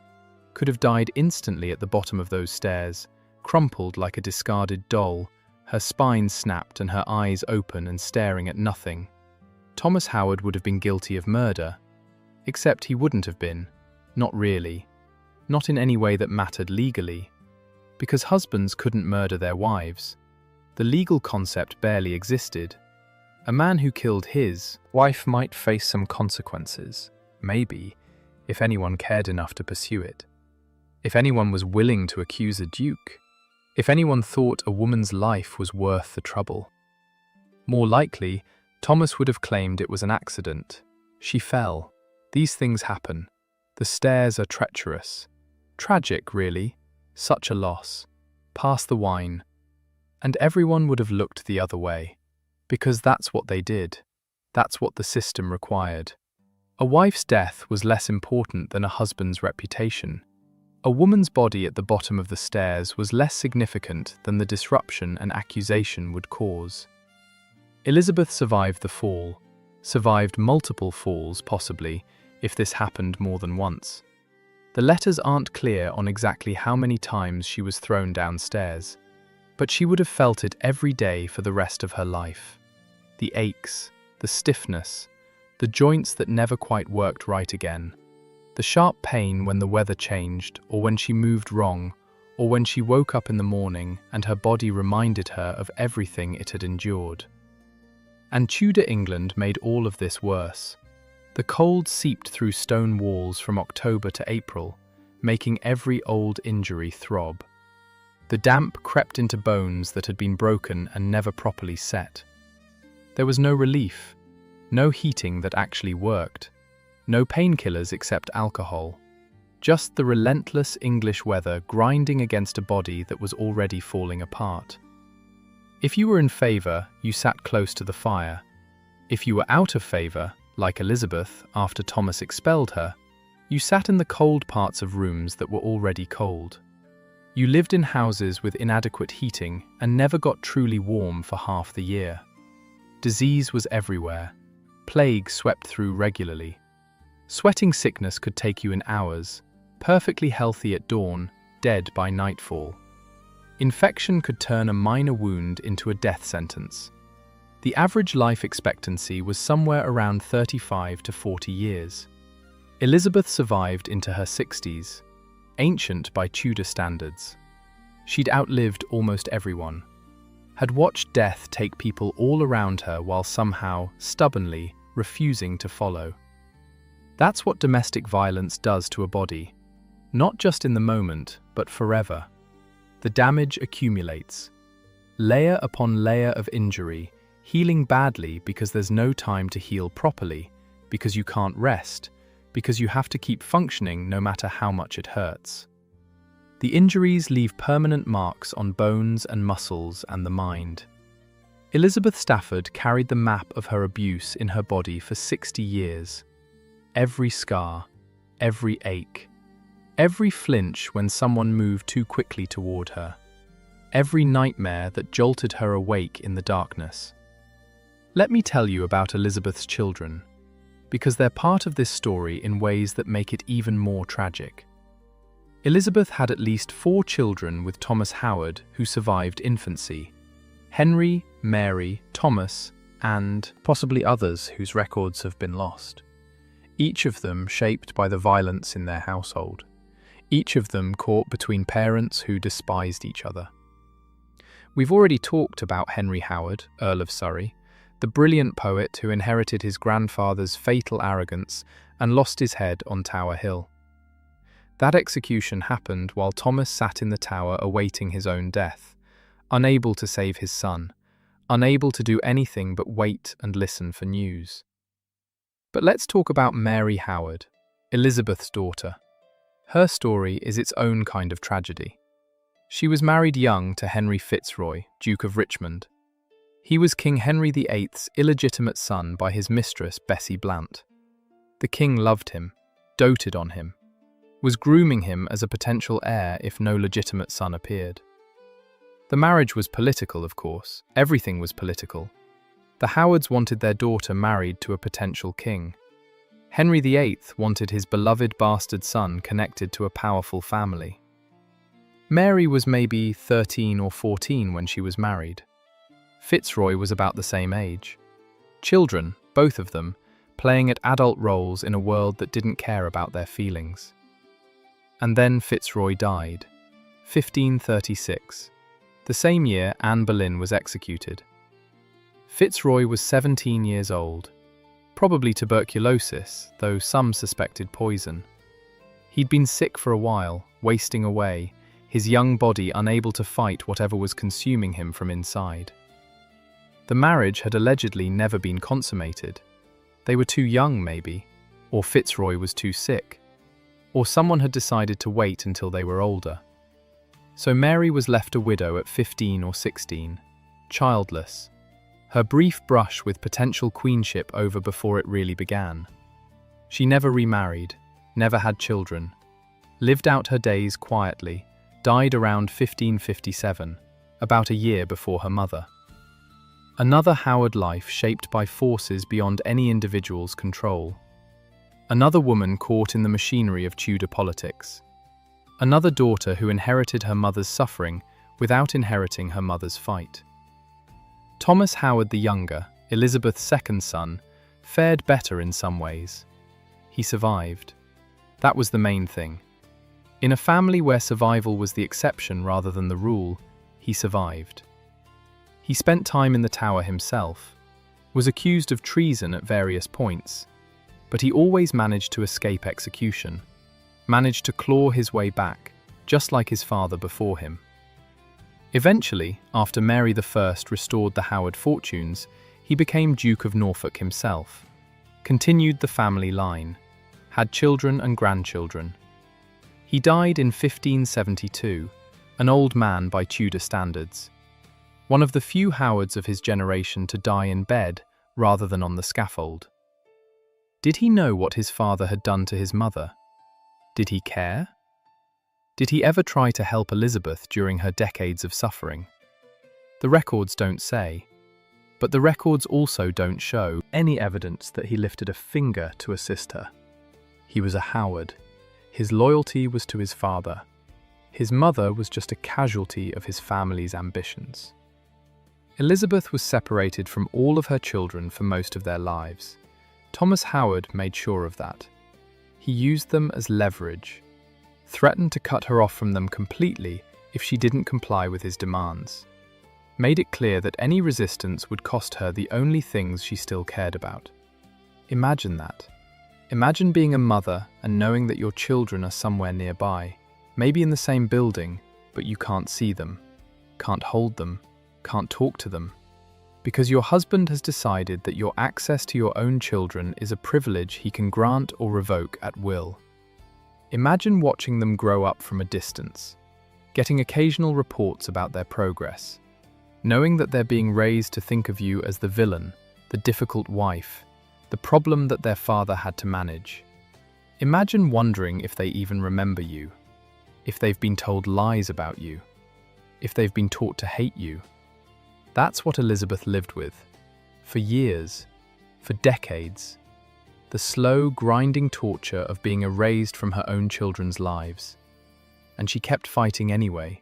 Could have died instantly at the bottom of those stairs, crumpled like a discarded doll, her spine snapped and her eyes open and staring at nothing. Thomas Howard would have been guilty of murder. Except he wouldn't have been. Not really. Not in any way that mattered legally. Because husbands couldn't murder their wives. The legal concept barely existed. A man who killed his wife might face some consequences, maybe, if anyone cared enough to pursue it. If anyone was willing to accuse a duke. If anyone thought a woman's life was worth the trouble. More likely, Thomas would have claimed it was an accident. She fell. These things happen. The stairs are treacherous. Tragic, really. Such a loss. Pass the wine. And everyone would have looked the other way. Because that's what they did. That's what the system required. A wife's death was less important than a husband's reputation. A woman's body at the bottom of the stairs was less significant than the disruption an accusation would cause. Elizabeth survived the fall. Survived multiple falls, possibly, if this happened more than once. The letters aren't clear on exactly how many times she was thrown downstairs, but she would have felt it every day for the rest of her life. The aches, the stiffness, the joints that never quite worked right again, the sharp pain when the weather changed, or when she moved wrong, or when she woke up in the morning and her body reminded her of everything it had endured. And Tudor England made all of this worse. The cold seeped through stone walls from October to April, making every old injury throb. The damp crept into bones that had been broken and never properly set. There was no relief, no heating that actually worked, no painkillers except alcohol, just the relentless English weather grinding against a body that was already falling apart. If you were in favour, you sat close to the fire. If you were out of favour, like Elizabeth after Thomas expelled her, you sat in the cold parts of rooms that were already cold. You lived in houses with inadequate heating and never got truly warm for half the year. Disease was everywhere. Plague swept through regularly. Sweating sickness could take you in hours, perfectly healthy at dawn, dead by nightfall. Infection could turn a minor wound into a death sentence. The average life expectancy was somewhere around 35 to 40 years. Elizabeth survived into her 60s, ancient by Tudor standards. She'd outlived almost everyone, had watched death take people all around her while somehow, stubbornly, refusing to follow. That's what domestic violence does to a body, not just in the moment, but forever. The damage accumulates, layer upon layer of injury, healing badly because there's no time to heal properly, because you can't rest, because you have to keep functioning no matter how much it hurts. The injuries leave permanent marks on bones and muscles and the mind. Elizabeth Stafford carried the map of her abuse in her body for 60 years. Every scar, every ache, every flinch when someone moved too quickly toward her, every nightmare that jolted her awake in the darkness. Let me tell you about Elizabeth's children, because they're part of this story in ways that make it even more tragic. Elizabeth had at least 4 children with Thomas Howard, who survived infancy. Henry, Mary, Thomas, and possibly others whose records have been lost. Each of them shaped by the violence in their household. Each of them caught between parents who despised each other. We've already talked about Henry Howard, Earl of Surrey, the brilliant poet who inherited his grandfather's fatal arrogance and lost his head on Tower Hill. That execution happened while Thomas sat in the tower awaiting his own death, unable to save his son, unable to do anything but wait and listen for news. But let's talk about Mary Howard, Elizabeth's daughter. Her story is its own kind of tragedy. She was married young to Henry Fitzroy, Duke of Richmond. He was King Henry VIII's illegitimate son by his mistress, Bessie Blount. The king loved him, doted on him, was grooming him as a potential heir if no legitimate son appeared. The marriage was political, of course. Everything was political. The Howards wanted their daughter married to a potential king. Henry VIII wanted his beloved bastard son connected to a powerful family. Mary was maybe 13 or 14 when she was married. Fitzroy was about the same age. Children, both of them, playing at adult roles in a world that didn't care about their feelings. And then Fitzroy died, 1536. The same year Anne Boleyn was executed. Fitzroy was 17 years old, probably tuberculosis, though some suspected poison. He'd been sick for a while, wasting away, his young body unable to fight whatever was consuming him from inside. The marriage had allegedly never been consummated. They were too young, maybe, or Fitzroy was too sick, or someone had decided to wait until they were older. So Mary was left a widow at 15 or 16, childless, her brief brush with potential queenship over before it really began. She never remarried, never had children, lived out her days quietly, died around 1557, about a year before her mother. Another Howard life shaped by forces beyond any individual's control. Another woman caught in the machinery of Tudor politics. Another daughter who inherited her mother's suffering without inheriting her mother's fight. Thomas Howard the Younger, Elizabeth's second son, fared better in some ways. He survived. That was the main thing. In a family where survival was the exception rather than the rule, he survived. He spent time in the Tower himself, was accused of treason at various points, but he always managed to escape execution, managed to claw his way back, just like his father before him. Eventually, after Mary I restored the Howard fortunes, he became Duke of Norfolk himself, continued the family line, had children and grandchildren. He died in 1572, an old man by Tudor standards. One of the few Howards of his generation to die in bed rather than on the scaffold. Did he know what his father had done to his mother? Did he care? Did he ever try to help Elizabeth during her decades of suffering? The records don't say, but the records also don't show any evidence that he lifted a finger to assist her. He was a Howard. His loyalty was to his father. His mother was just a casualty of his family's ambitions. Elizabeth was separated from all of her children for most of their lives. Thomas Howard made sure of that. He used them as leverage, threatened to cut her off from them completely if she didn't comply with his demands, made it clear that any resistance would cost her the only things she still cared about. Imagine that. Imagine being a mother and knowing that your children are somewhere nearby, maybe in the same building, but you can't see them, can't hold them, can't talk to them, because your husband has decided that your access to your own children is a privilege he can grant or revoke at will. Imagine watching them grow up from a distance, getting occasional reports about their progress, knowing that they're being raised to think of you as the villain, the difficult wife, the problem that their father had to manage. Imagine wondering if they even remember you, if they've been told lies about you, if they've been taught to hate you. That's what Elizabeth lived with, for years, for decades. The slow, grinding torture of being erased from her own children's lives. And she kept fighting anyway,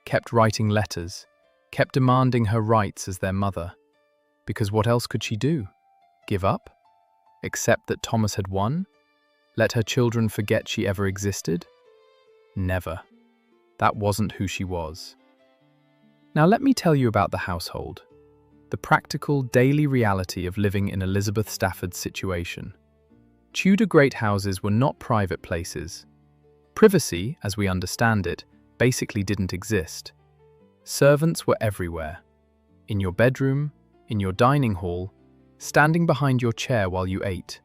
kept writing letters, kept demanding her rights as their mother. Because what else could she do? Give up? Accept that Thomas had won? Let her children forget she ever existed? Never. That wasn't who she was. Now let me tell you about the household. the practical, daily reality of living in Elizabeth Stafford's situation. Tudor great houses were not private places. Privacy, as we understand it, basically didn't exist. Servants were everywhere. In your bedroom, in your dining hall, standing behind your chair while you ate,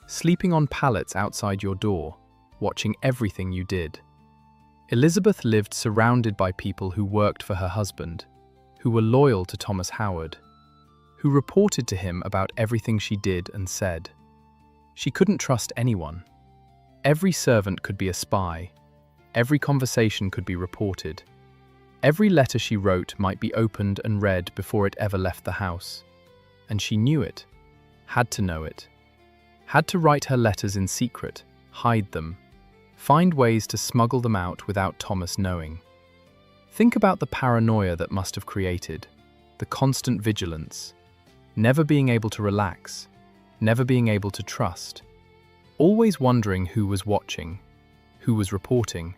sleeping on pallets outside your door, watching everything you did. Elizabeth lived surrounded by people who worked for her husband, who were loyal to Thomas Howard, who reported to him about everything she did and said. She couldn't trust anyone. Every servant could be a spy. Every conversation could be reported. Every letter she wrote might be opened and read before it ever left the house. And she knew it, had to know it, had to write her letters in secret, hide them, find ways to smuggle them out without Thomas knowing. Think about the paranoia that must have created, the constant vigilance, never being able to relax, never being able to trust, always wondering who was watching, who was reporting,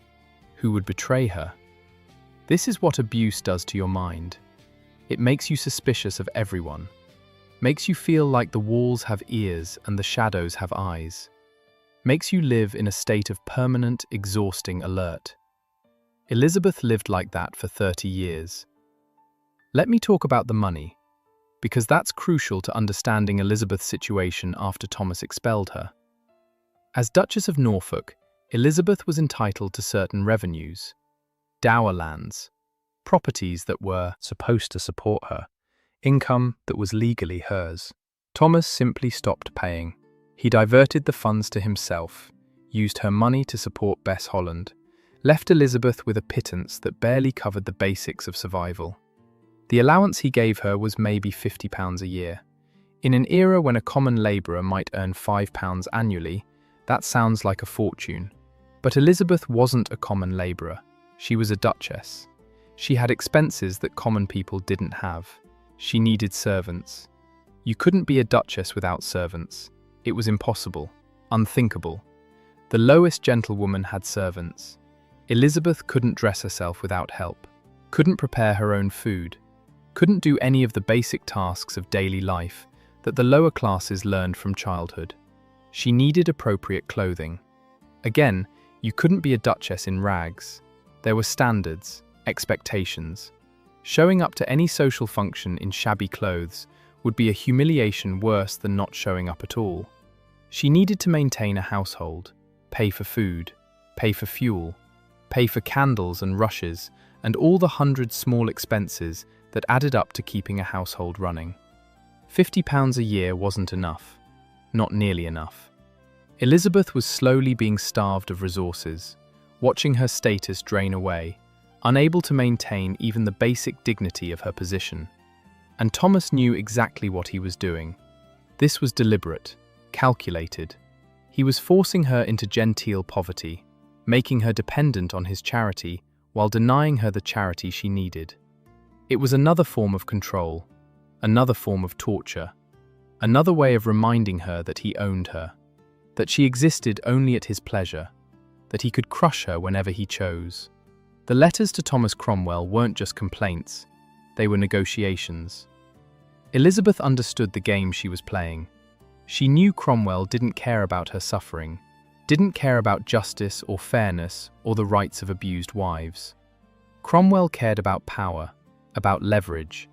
who would betray her. This is what abuse does to your mind. It makes you suspicious of everyone, makes you feel like the walls have ears and the shadows have eyes, makes you live in a state of permanent, exhausting alert. Elizabeth lived like that for 30 years. Let me talk about the money, because that's crucial to understanding Elizabeth's situation after Thomas expelled her. As Duchess of Norfolk, Elizabeth was entitled to certain revenues, dower lands, properties that were supposed to support her, income that was legally hers. Thomas simply stopped paying. He diverted the funds to himself, used her money to support Bess Holland, left Elizabeth with a pittance that barely covered the basics of survival. The allowance he gave her was maybe £50 a year. In an era when a common labourer might earn £5 annually, that sounds like a fortune. But Elizabeth wasn't a common labourer. She was a duchess. She had expenses that common people didn't have. She needed servants. You couldn't be a duchess without servants. It was impossible, unthinkable. The lowest gentlewoman had servants. Elizabeth couldn't dress herself without help, couldn't prepare her own food, couldn't do any of the basic tasks of daily life that the lower classes learned from childhood. She needed appropriate clothing. Again, you couldn't be a duchess in rags. There were standards, expectations. Showing up to any social function in shabby clothes would be a humiliation worse than not showing up at all. She needed to maintain a household, pay for food, pay for fuel, pay for candles and rushes, and all the hundred small expenses that added up to keeping a household running. £50 a year wasn't enough. Not nearly enough. Elizabeth was slowly being starved of resources, watching her status drain away, unable to maintain even the basic dignity of her position. And Thomas knew exactly what he was doing. This was deliberate, calculated. He was forcing her into genteel poverty, making her dependent on his charity while denying her the charity she needed. It was another form of control, another form of torture, another way of reminding her that he owned her, that she existed only at his pleasure, that he could crush her whenever he chose. The letters to Thomas Cromwell weren't just complaints, they were negotiations. Elizabeth understood the game she was playing. She knew Cromwell didn't care about her suffering, didn't care about justice or fairness or the rights of abused wives. Cromwell cared about power, about leverage,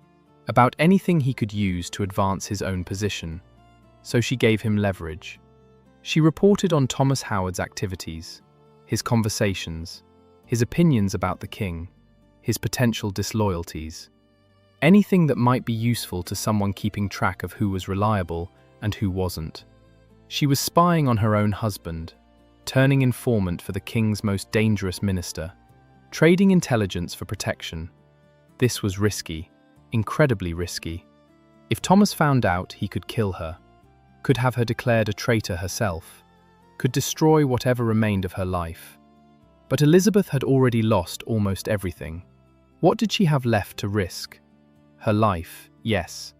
about anything he could use to advance his own position. So she gave him leverage. She reported on Thomas Howard's activities, his conversations, his opinions about the king, his potential disloyalties. Anything that might be useful to someone keeping track of who was reliable and who wasn't. She was spying on her own husband, turning informant for the king's most dangerous minister, trading intelligence for protection. This was risky, incredibly risky. If Thomas found out, he could kill her, could have her declared a traitor herself, could destroy whatever remained of her life. But Elizabeth had already lost almost everything. What did she have left to risk? Her life, yes.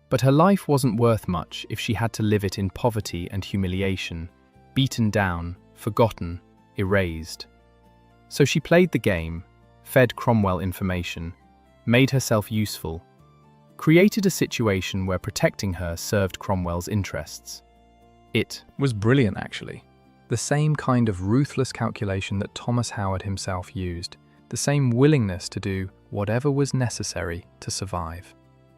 But her life wasn't worth much if she had to live it in poverty and humiliation, beaten down, forgotten, erased. So she played the game, fed Cromwell information, made herself useful. created a situation where protecting her served Cromwell's interests. It was brilliant, actually. The same kind of ruthless calculation that Thomas Howard himself used, the same willingness to do whatever was necessary to survive.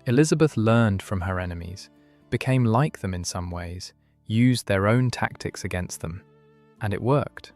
Elizabeth learned from her enemies, became like them in some ways, used their own tactics against them. And it worked.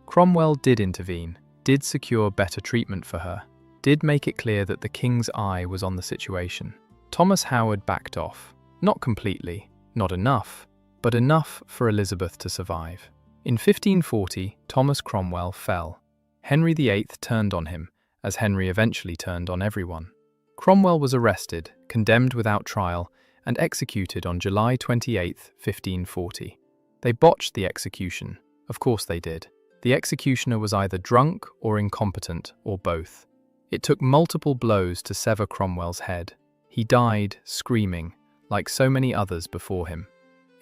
Cromwell did intervene, did secure better treatment for her, did make it clear that the king's eye was on the situation. Thomas Howard backed off. Not completely, not enough, but enough for Elizabeth to survive. In 1540, Thomas Cromwell fell. Henry VIII turned on him, as Henry eventually turned on everyone. Cromwell was arrested, condemned without trial, and executed on July 28, 1540. They botched the execution. Of course they did. The executioner was either drunk or incompetent, or both. It took multiple blows to sever Cromwell's head. He died screaming, like so many others before him.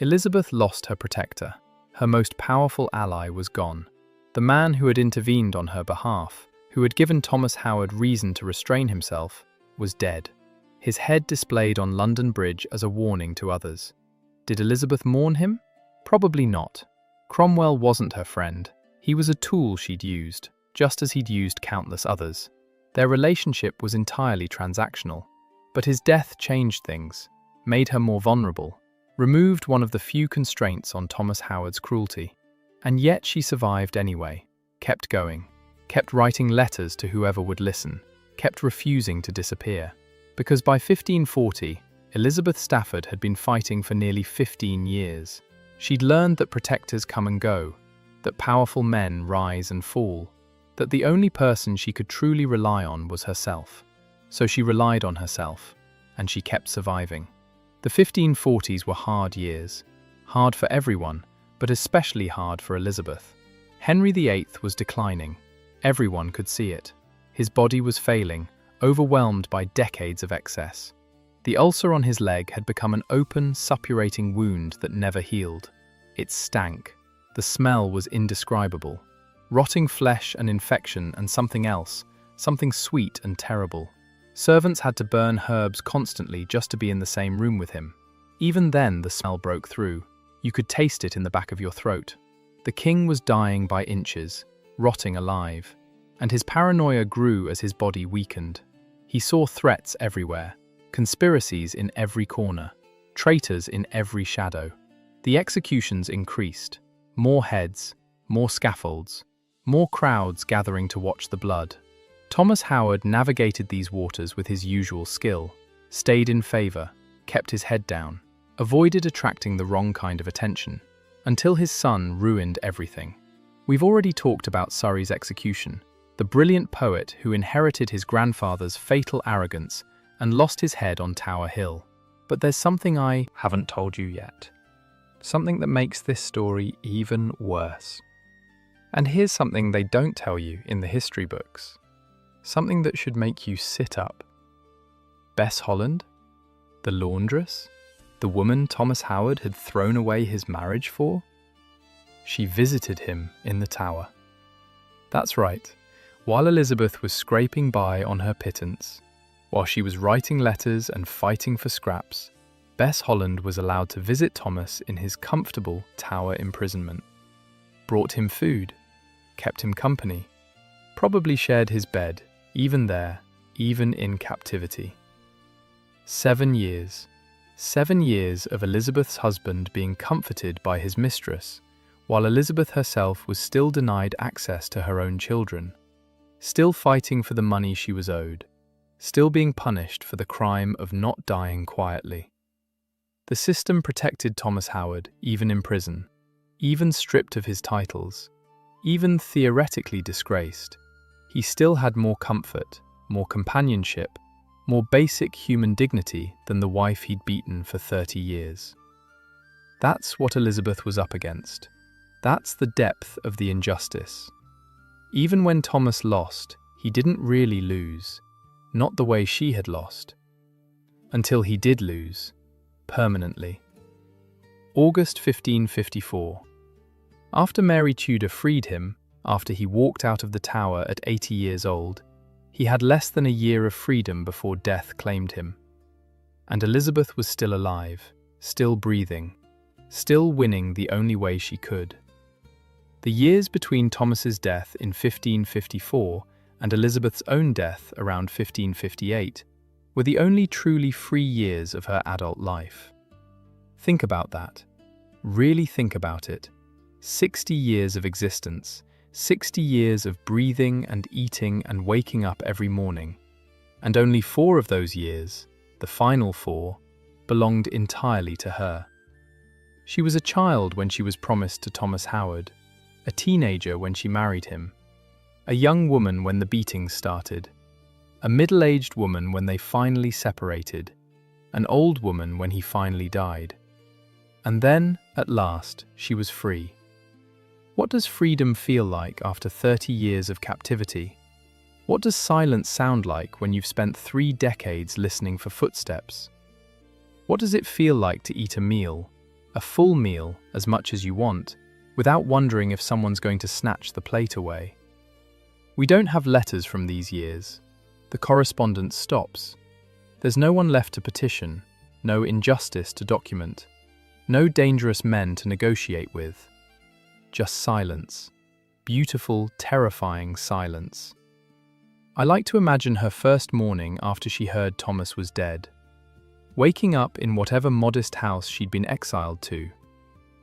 Elizabeth lost her protector. Her most powerful ally was gone. The man who had intervened on her behalf, who had given Thomas Howard reason to restrain himself, was dead. His head displayed on London Bridge as a warning to others. Did Elizabeth mourn him? Probably not. Cromwell wasn't her friend. He was a tool she'd used, just as he'd used countless others. Their relationship was entirely transactional. But his death changed things, made her more vulnerable, removed one of the few constraints on Thomas Howard's cruelty. And yet she survived anyway, kept going, kept writing letters to whoever would listen, kept refusing to disappear. Because by 1540, Elizabeth Stafford had been fighting for nearly 15 years. She'd learned that protectors come and go, that powerful men rise and fall, that the only person she could truly rely on was herself. So she relied on herself, and she kept surviving. The 1540s were hard years, hard for everyone, but especially hard for Elizabeth. Henry VIII was declining. Everyone could see it. His body was failing, overwhelmed by decades of excess. The ulcer on his leg had become an open, suppurating wound that never healed. It stank. The smell was indescribable. Rotting flesh and infection and something else, something sweet and terrible. Servants had to burn herbs constantly just to be in the same room with him. Even then the smell broke through. You could taste it in the back of your throat. The king was dying by inches, rotting alive, and his paranoia grew as his body weakened. He saw threats everywhere, conspiracies in every corner, traitors in every shadow. The executions increased. More heads, more scaffolds, more crowds gathering to watch the blood. Thomas Howard navigated these waters with his usual skill, stayed in favour, kept his head down, avoided attracting the wrong kind of attention, until his son ruined everything. We've already talked about Surrey's execution, the brilliant poet who inherited his grandfather's fatal arrogance and lost his head on Tower Hill. But there's something I haven't told you yet. Something that makes this story even worse. And here's something they don't tell you in the history books. Something that should make you sit up. Bess Holland, the laundress, the woman Thomas Howard had thrown away his marriage for, she visited him in the Tower. That's right. While Elizabeth was scraping by on her pittance, while she was writing letters and fighting for scraps, Bess Holland was allowed to visit Thomas in his comfortable Tower imprisonment. Brought him food, kept him company, probably shared his bed, even there, even in captivity. 7 years. 7 years of Elizabeth's husband being comforted by his mistress, while Elizabeth herself was still denied access to her own children, still fighting for the money she was owed, still being punished for the crime of not dying quietly. The system protected Thomas Howard, even in prison, even stripped of his titles, even theoretically disgraced. He still had more comfort, more companionship, more basic human dignity than the wife he'd beaten for 30 years. That's what Elizabeth was up against. That's the depth of the injustice. Even when Thomas lost, he didn't really lose, not the way she had lost. Until he did lose, permanently. August 1554. After Mary Tudor freed him, after he walked out of the Tower at 80 years old, he had less than a year of freedom before death claimed him. And Elizabeth was still alive, still breathing, still winning the only way she could. The years between Thomas's death in 1554 and Elizabeth's own death around 1558 were the only truly free years of her adult life. Think about that. Really think about it. 60 years of existence, 60 years of breathing and eating and waking up every morning. And only 4 of those years, the final 4, belonged entirely to her. She was a child when she was promised to Thomas Howard, a teenager when she married him, a young woman when the beatings started, a middle-aged woman when they finally separated, an old woman when he finally died. And then, at last, she was free. What does freedom feel like after 30 years of captivity? What does silence sound like when you've spent 3 decades listening for footsteps? What does it feel like to eat a meal, a full meal, as much as you want, without wondering if someone's going to snatch the plate away? We don't have letters from these years. The correspondence stops. There's no one left to petition, no injustice to document, no dangerous men to negotiate with. Just silence. Beautiful, terrifying silence. I like to imagine her first morning after she heard Thomas was dead. Waking up in whatever modest house she'd been exiled to,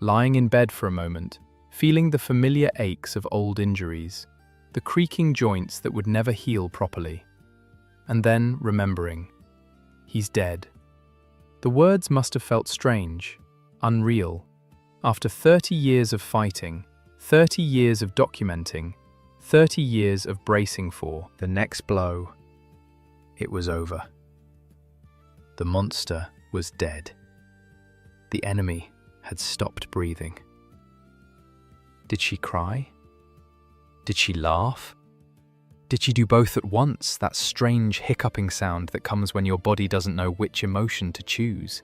lying in bed for a moment, feeling the familiar aches of old injuries, the creaking joints that would never heal properly. And then remembering, he's dead. The words must have felt strange, unreal. After 30 years of fighting, 30 years of documenting, 30 years of bracing for the next blow, it was over. The monster was dead. The enemy had stopped breathing. Did she cry? Did she laugh? Did she do both at once, that strange hiccuping sound that comes when your body doesn't know which emotion to choose?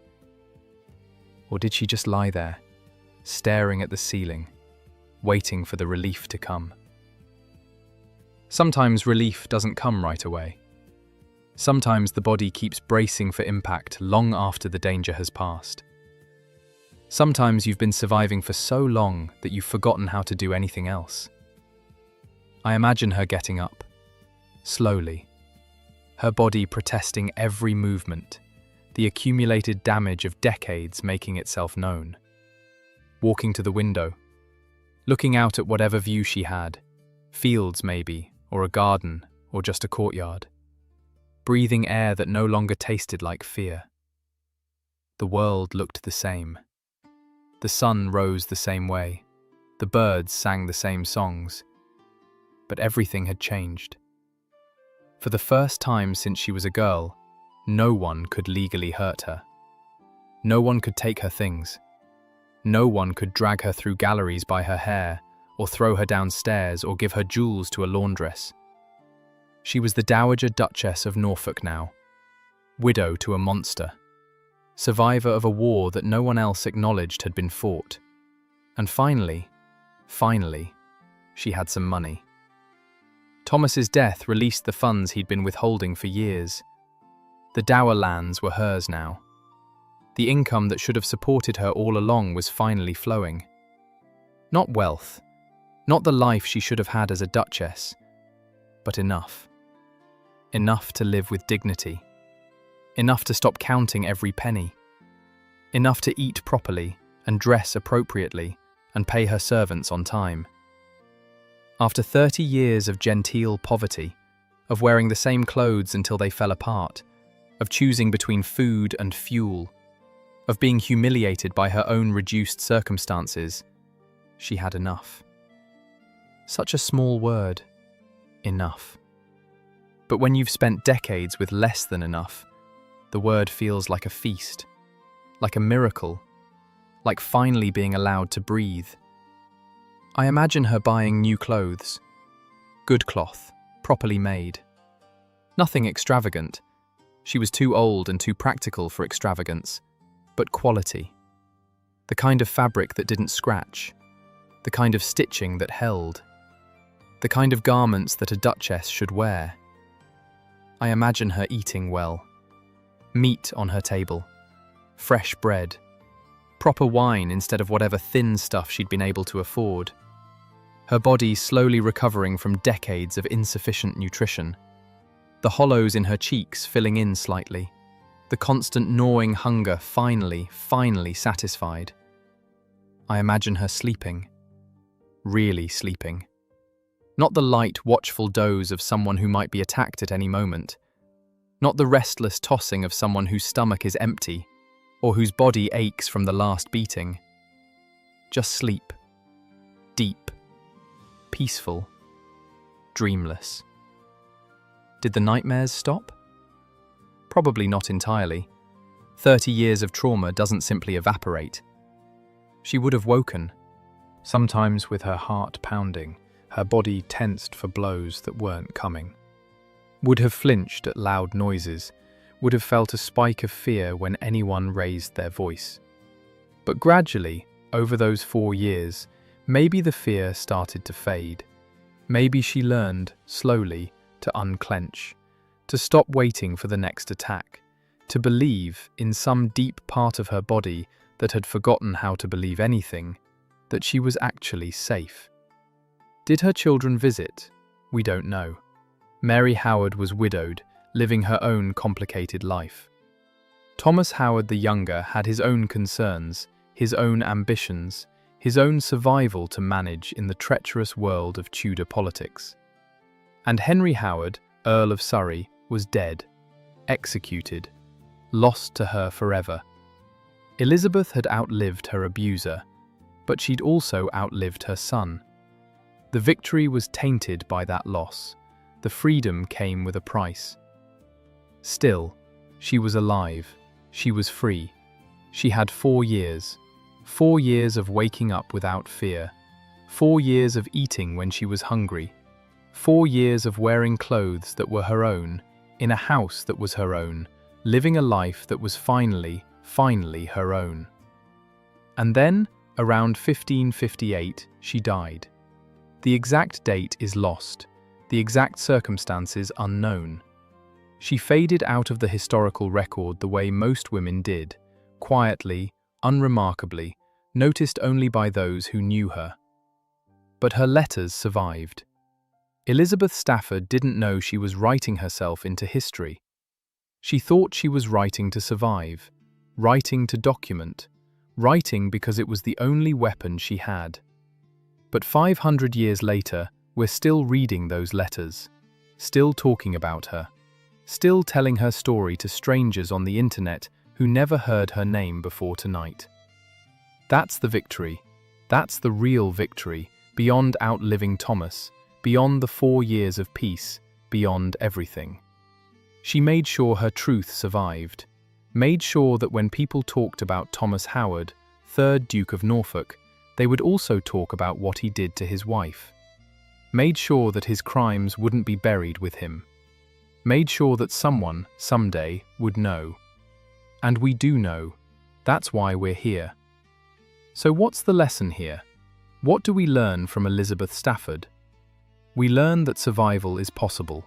Or did she just lie there, staring at the ceiling, waiting for the relief to come? Sometimes relief doesn't come right away. Sometimes the body keeps bracing for impact long after the danger has passed. Sometimes you've been surviving for so long that you've forgotten how to do anything else. I imagine her getting up, slowly, her body protesting every movement, the accumulated damage of decades making itself known. Walking to the window, looking out at whatever view she had, fields maybe, or a garden, or just a courtyard. Breathing air that no longer tasted like fear. The world looked the same. The sun rose the same way. The birds sang the same songs. But everything had changed. For the first time since she was a girl, no one could legally hurt her. No one could take her things. No one could drag her through galleries by her hair, or throw her downstairs, or give her jewels to a laundress. She was the Dowager Duchess of Norfolk now, widow to a monster, survivor of a war that no one else acknowledged had been fought. And finally, she had some money. Thomas's death released the funds he'd been withholding for years. The dower lands were hers now. The income that should have supported her all along was finally flowing. Not wealth, not the life she should have had as a duchess, but enough. Enough to live with dignity. Enough to stop counting every penny. Enough to eat properly and dress appropriately and pay her servants on time. After 30 years of genteel poverty, of wearing the same clothes until they fell apart, of choosing between food and fuel, of being humiliated by her own reduced circumstances, she had enough. Such a small word, enough. But when you've spent decades with less than enough, the word feels like a feast, like a miracle, like finally being allowed to breathe. I imagine her buying new clothes, good cloth, properly made. Nothing extravagant. She was too old and too practical for extravagance, but quality. The kind of fabric that didn't scratch, the kind of stitching that held, the kind of garments that a duchess should wear. I imagine her eating well, Meat on her table. Fresh bread. Proper wine instead of whatever thin stuff she'd been able to afford. Her body slowly recovering from decades of insufficient nutrition. The hollows in her cheeks filling in slightly. The constant gnawing hunger finally satisfied. I imagine her sleeping. Really sleeping. Not the light, watchful doze of someone who might be attacked at any moment. Not the restless tossing of someone whose stomach is empty, or whose body aches from the last beating. Just sleep. Deep. Peaceful. Dreamless. Did the nightmares stop? Probably not entirely. 30 years of trauma doesn't simply evaporate. She would have woken, sometimes with her heart pounding, her body tensed for blows that weren't coming. Would have flinched at loud noises, would have felt a spike of fear when anyone raised their voice. But gradually, over those 4 years, maybe the fear started to fade. Maybe she learned, slowly, to unclench, to stop waiting for the next attack, to believe, in some deep part of her body that had forgotten how to believe anything, that she was actually safe. Did her children visit? We don't know. Mary Howard was widowed, living her own complicated life. Thomas Howard the Younger had his own concerns, his own ambitions, his own survival to manage in the treacherous world of Tudor politics. And Henry Howard, Earl of Surrey, was dead, executed, lost to her forever. Elizabeth had outlived her abuser, but she'd also outlived her son. The victory was tainted by that loss. The freedom came with a price. Still, she was alive. She was free. She had 4 years. 4 years of waking up without fear. 4 years of eating when she was hungry. 4 years of wearing clothes that were her own, in a house that was her own, living a life that was finally her own. And then, around 1558, she died. The exact date is lost, the exact circumstances unknown. She faded out of the historical record the way most women did, quietly, unremarkably, noticed only by those who knew her. But her letters survived. Elizabeth Stafford didn't know she was writing herself into history. She thought she was writing to survive, writing to document, writing because it was the only weapon she had. But 500 years later, we're still reading those letters, still talking about her, still telling her story to strangers on the internet who never heard her name before tonight. That's the victory. That's the real victory, beyond outliving Thomas, beyond the 4 years of peace, beyond everything. She made sure her truth survived, made sure that when people talked about Thomas Howard, 3rd Duke of Norfolk, they would also talk about what he did to his wife. Made sure that his crimes wouldn't be buried with him. Made sure that someone, someday, would know. And we do know. That's why we're here. So what's the lesson here? What do we learn from Elizabeth Stafford? We learn that survival is possible.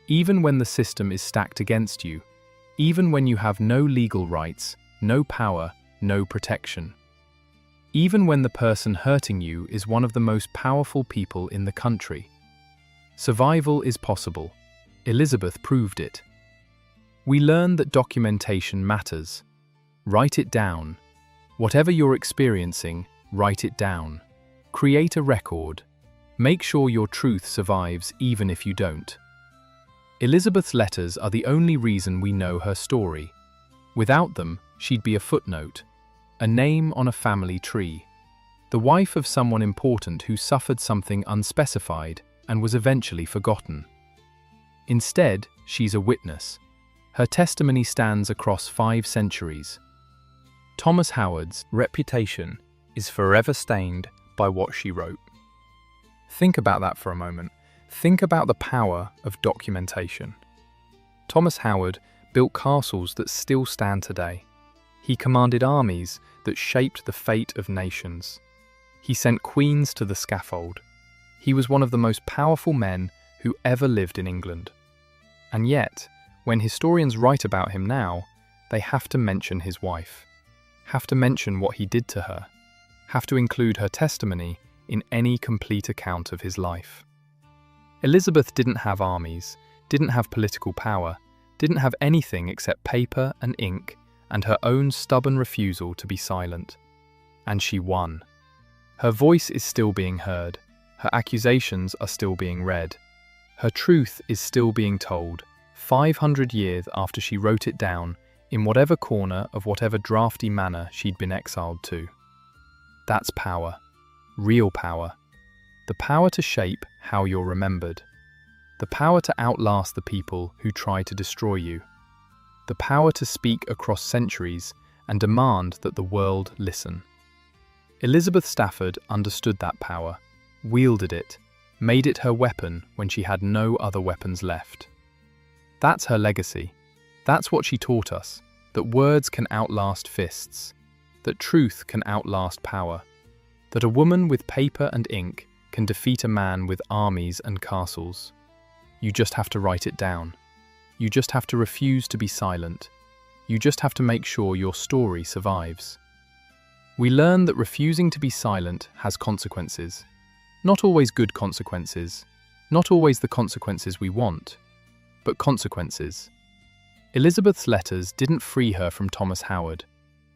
Even when the system is stacked against you, even when you have no legal rights, no power, no protection. Even when the person hurting you is one of the most powerful people in the country. Survival is possible. Elizabeth proved it. We learn that documentation matters. Write it down. Whatever you're experiencing, write it down. Create a record. Make sure your truth survives even if you don't. Elizabeth's letters are the only reason we know her story. Without them, she'd be a footnote, a name on a family tree, the wife of someone important who suffered something unspecified and was eventually forgotten. Instead, she's a witness. Her testimony stands across 5 centuries. Thomas Howard's reputation is forever stained by what she wrote. Think about that for a moment. Think about the power of documentation. Thomas Howard built castles that still stand today. He commanded armies that shaped the fate of nations. He sent queens to the scaffold. He was one of the most powerful men who ever lived in England. And yet, When historians write about him now, they have to mention his wife, have to mention what he did to her, have to include her testimony in any complete account of his life. Elizabeth didn't have armies, didn't have political power, didn't have anything except paper and ink and her own stubborn refusal to be silent. And she won. Her voice is still being heard, her accusations are still being read, her truth is still being told, 500 years after she wrote it down in whatever corner of whatever drafty manor she'd been exiled to. That's power, real power. The power to shape how you're remembered. The power to outlast the people who try to destroy you. The power to speak across centuries and demand that the world listen. Elizabeth Stafford understood that power, wielded it, made it her weapon when she had no other weapons left. That's her legacy. That's what she taught us, that words can outlast fists, that truth can outlast power, that a woman with paper and ink can defeat a man with armies and castles. You just have to write it down. You just have to refuse to be silent. You just have to make sure your story survives. We learn that refusing to be silent has consequences. Not always good consequences, not always the consequences we want, but consequences. Elizabeth's letters didn't free her from Thomas Howard,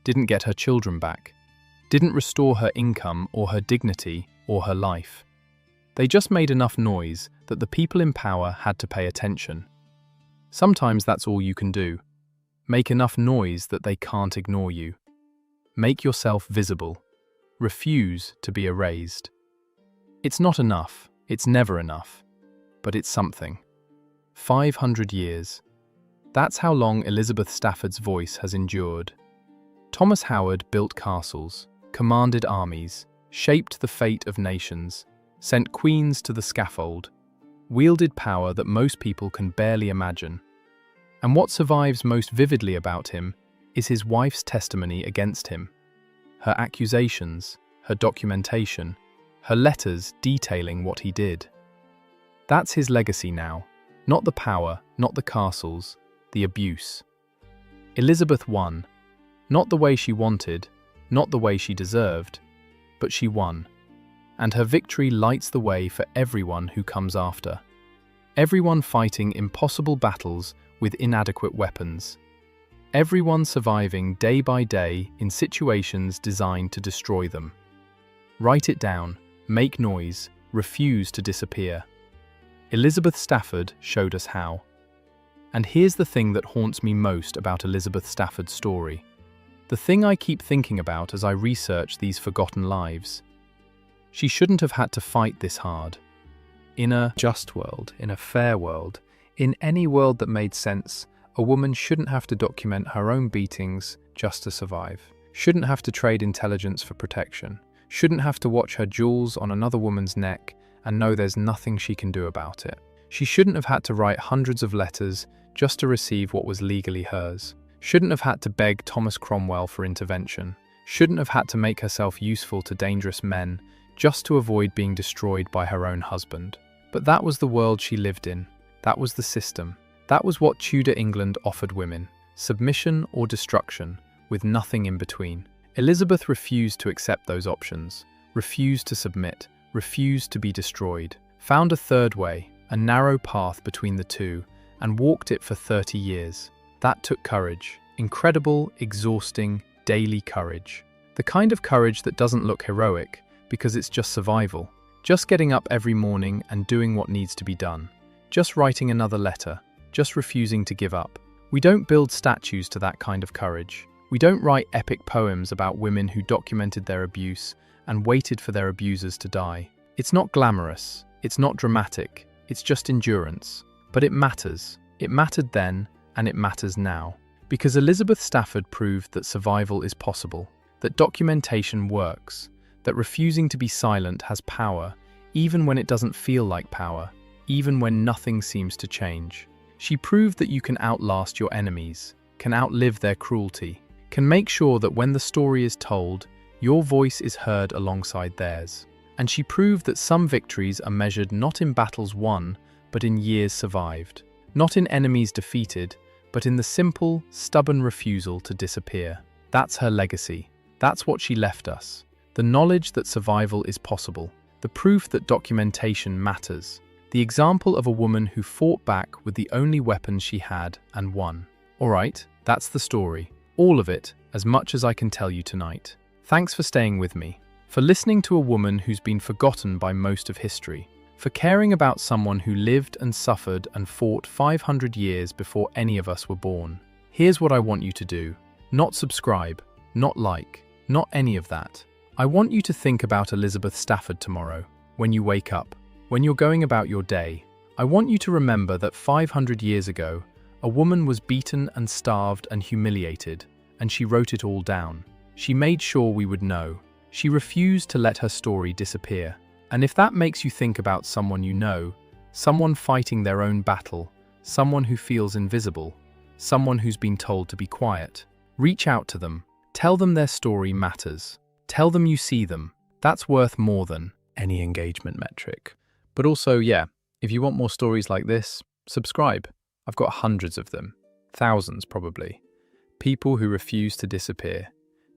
didn't get her children back, didn't restore her income or her dignity or her life. They just made enough noise that the people in power had to pay attention. Sometimes that's all you can do. Make enough noise that they can't ignore you. Make yourself visible. Refuse to be erased. It's not enough, it's never enough, but it's something. 500 years. That's how long Elizabeth Stafford's voice has endured. Thomas Howard built castles, commanded armies, shaped the fate of nations, sent queens to the scaffold, wielded power that most people can barely imagine. And what survives most vividly about him is his wife's testimony against him. Her accusations, her documentation, her letters detailing what he did. That's his legacy now, not the power, not the castles, the abuse. Elizabeth won, not the way she wanted, not the way she deserved, but she won. And her victory lights the way for everyone who comes after. Everyone fighting impossible battles with inadequate weapons. Everyone surviving day by day in situations designed to destroy them. Write it down, make noise, refuse to disappear. Elizabeth Stafford showed us how. And here's the thing that haunts me most about Elizabeth Stafford's story. The thing I keep thinking about as I research these forgotten lives. She shouldn't have had to fight this hard. In a just world, in a fair world, in any world that made sense, a woman shouldn't have to document her own beatings just to survive. Shouldn't have to trade intelligence for protection. Shouldn't have to watch her jewels on another woman's neck and know there's nothing she can do about it. She shouldn't have had to write hundreds of letters just to receive what was legally hers. Shouldn't have had to beg Thomas Cromwell for intervention. Shouldn't have had to make herself useful to dangerous men just to avoid being destroyed by her own husband. But that was the world she lived in. That was the system. That was what Tudor England offered women. Submission or destruction, with nothing in between. Elizabeth refused to accept those options, refused to submit, refused to be destroyed, found a third way, a narrow path between the two, and walked it for 30 years. That took courage. Incredible, exhausting, daily courage. The kind of courage that doesn't look heroic, because it's just survival. Just getting up every morning and doing what needs to be done. Just writing another letter. Just refusing to give up. We don't build statues to that kind of courage. We don't write epic poems about women who documented their abuse and waited for their abusers to die. It's not glamorous. It's not dramatic. It's just endurance. But it matters. It mattered then, and it matters now. Because Elizabeth Stafford proved that survival is possible, that documentation works, that refusing to be silent has power, even when it doesn't feel like power, even when nothing seems to change. She proved that you can outlast your enemies, can outlive their cruelty, can make sure that when the story is told, your voice is heard alongside theirs. And she proved that some victories are measured not in battles won, but in years survived. Not in enemies defeated, but in the simple, stubborn refusal to disappear. That's her legacy. That's what she left us. The knowledge that survival is possible. The proof that documentation matters. The example of a woman who fought back with the only weapon she had and won. Alright, that's the story. All of it, as much as I can tell you tonight. Thanks for staying with me. For listening to a woman who's been forgotten by most of history. For caring about someone who lived and suffered and fought 500 years before any of us were born. Here's what I want you to do. Not subscribe, not like, not any of that. I want you to think about Elizabeth Stafford tomorrow, when you wake up, when you're going about your day. I want you to remember that 500 years ago, a woman was beaten and starved and humiliated, and she wrote it all down. She made sure we would know. She refused to let her story disappear. And if that makes you think about someone you know, someone fighting their own battle, someone who feels invisible, someone who's been told to be quiet, reach out to them. Tell them their story matters. Tell them you see them. That's worth more than any engagement metric. But also, yeah, if you want more stories like this, subscribe. I've got hundreds of them. Thousands, probably. People who refuse to disappear.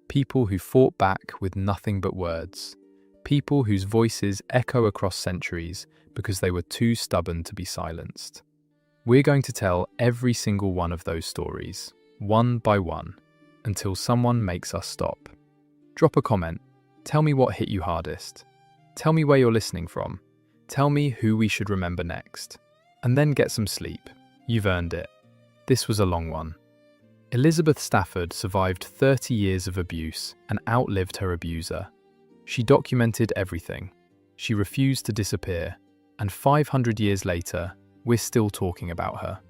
People who fought back with nothing but words. People whose voices echo across centuries because they were too stubborn to be silenced. We're going to tell every single one of those stories, one by one, until someone makes us stop. Drop a comment. Tell me what hit you hardest. Tell me where you're listening from. Tell me who we should remember next. And then get some sleep. You've earned it. This was a long one. Elizabeth Stafford survived 30 years of abuse and outlived her abuser. She documented everything. She refused to disappear, and 500 years later, we're still talking about her.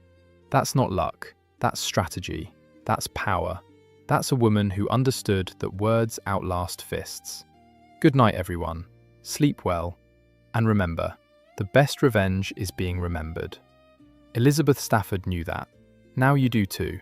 That's not luck. That's strategy. That's power. That's a woman who understood that words outlast fists. Good night, everyone. Sleep well. And remember, the best revenge is being remembered. Elizabeth Stafford knew that. Now you do too.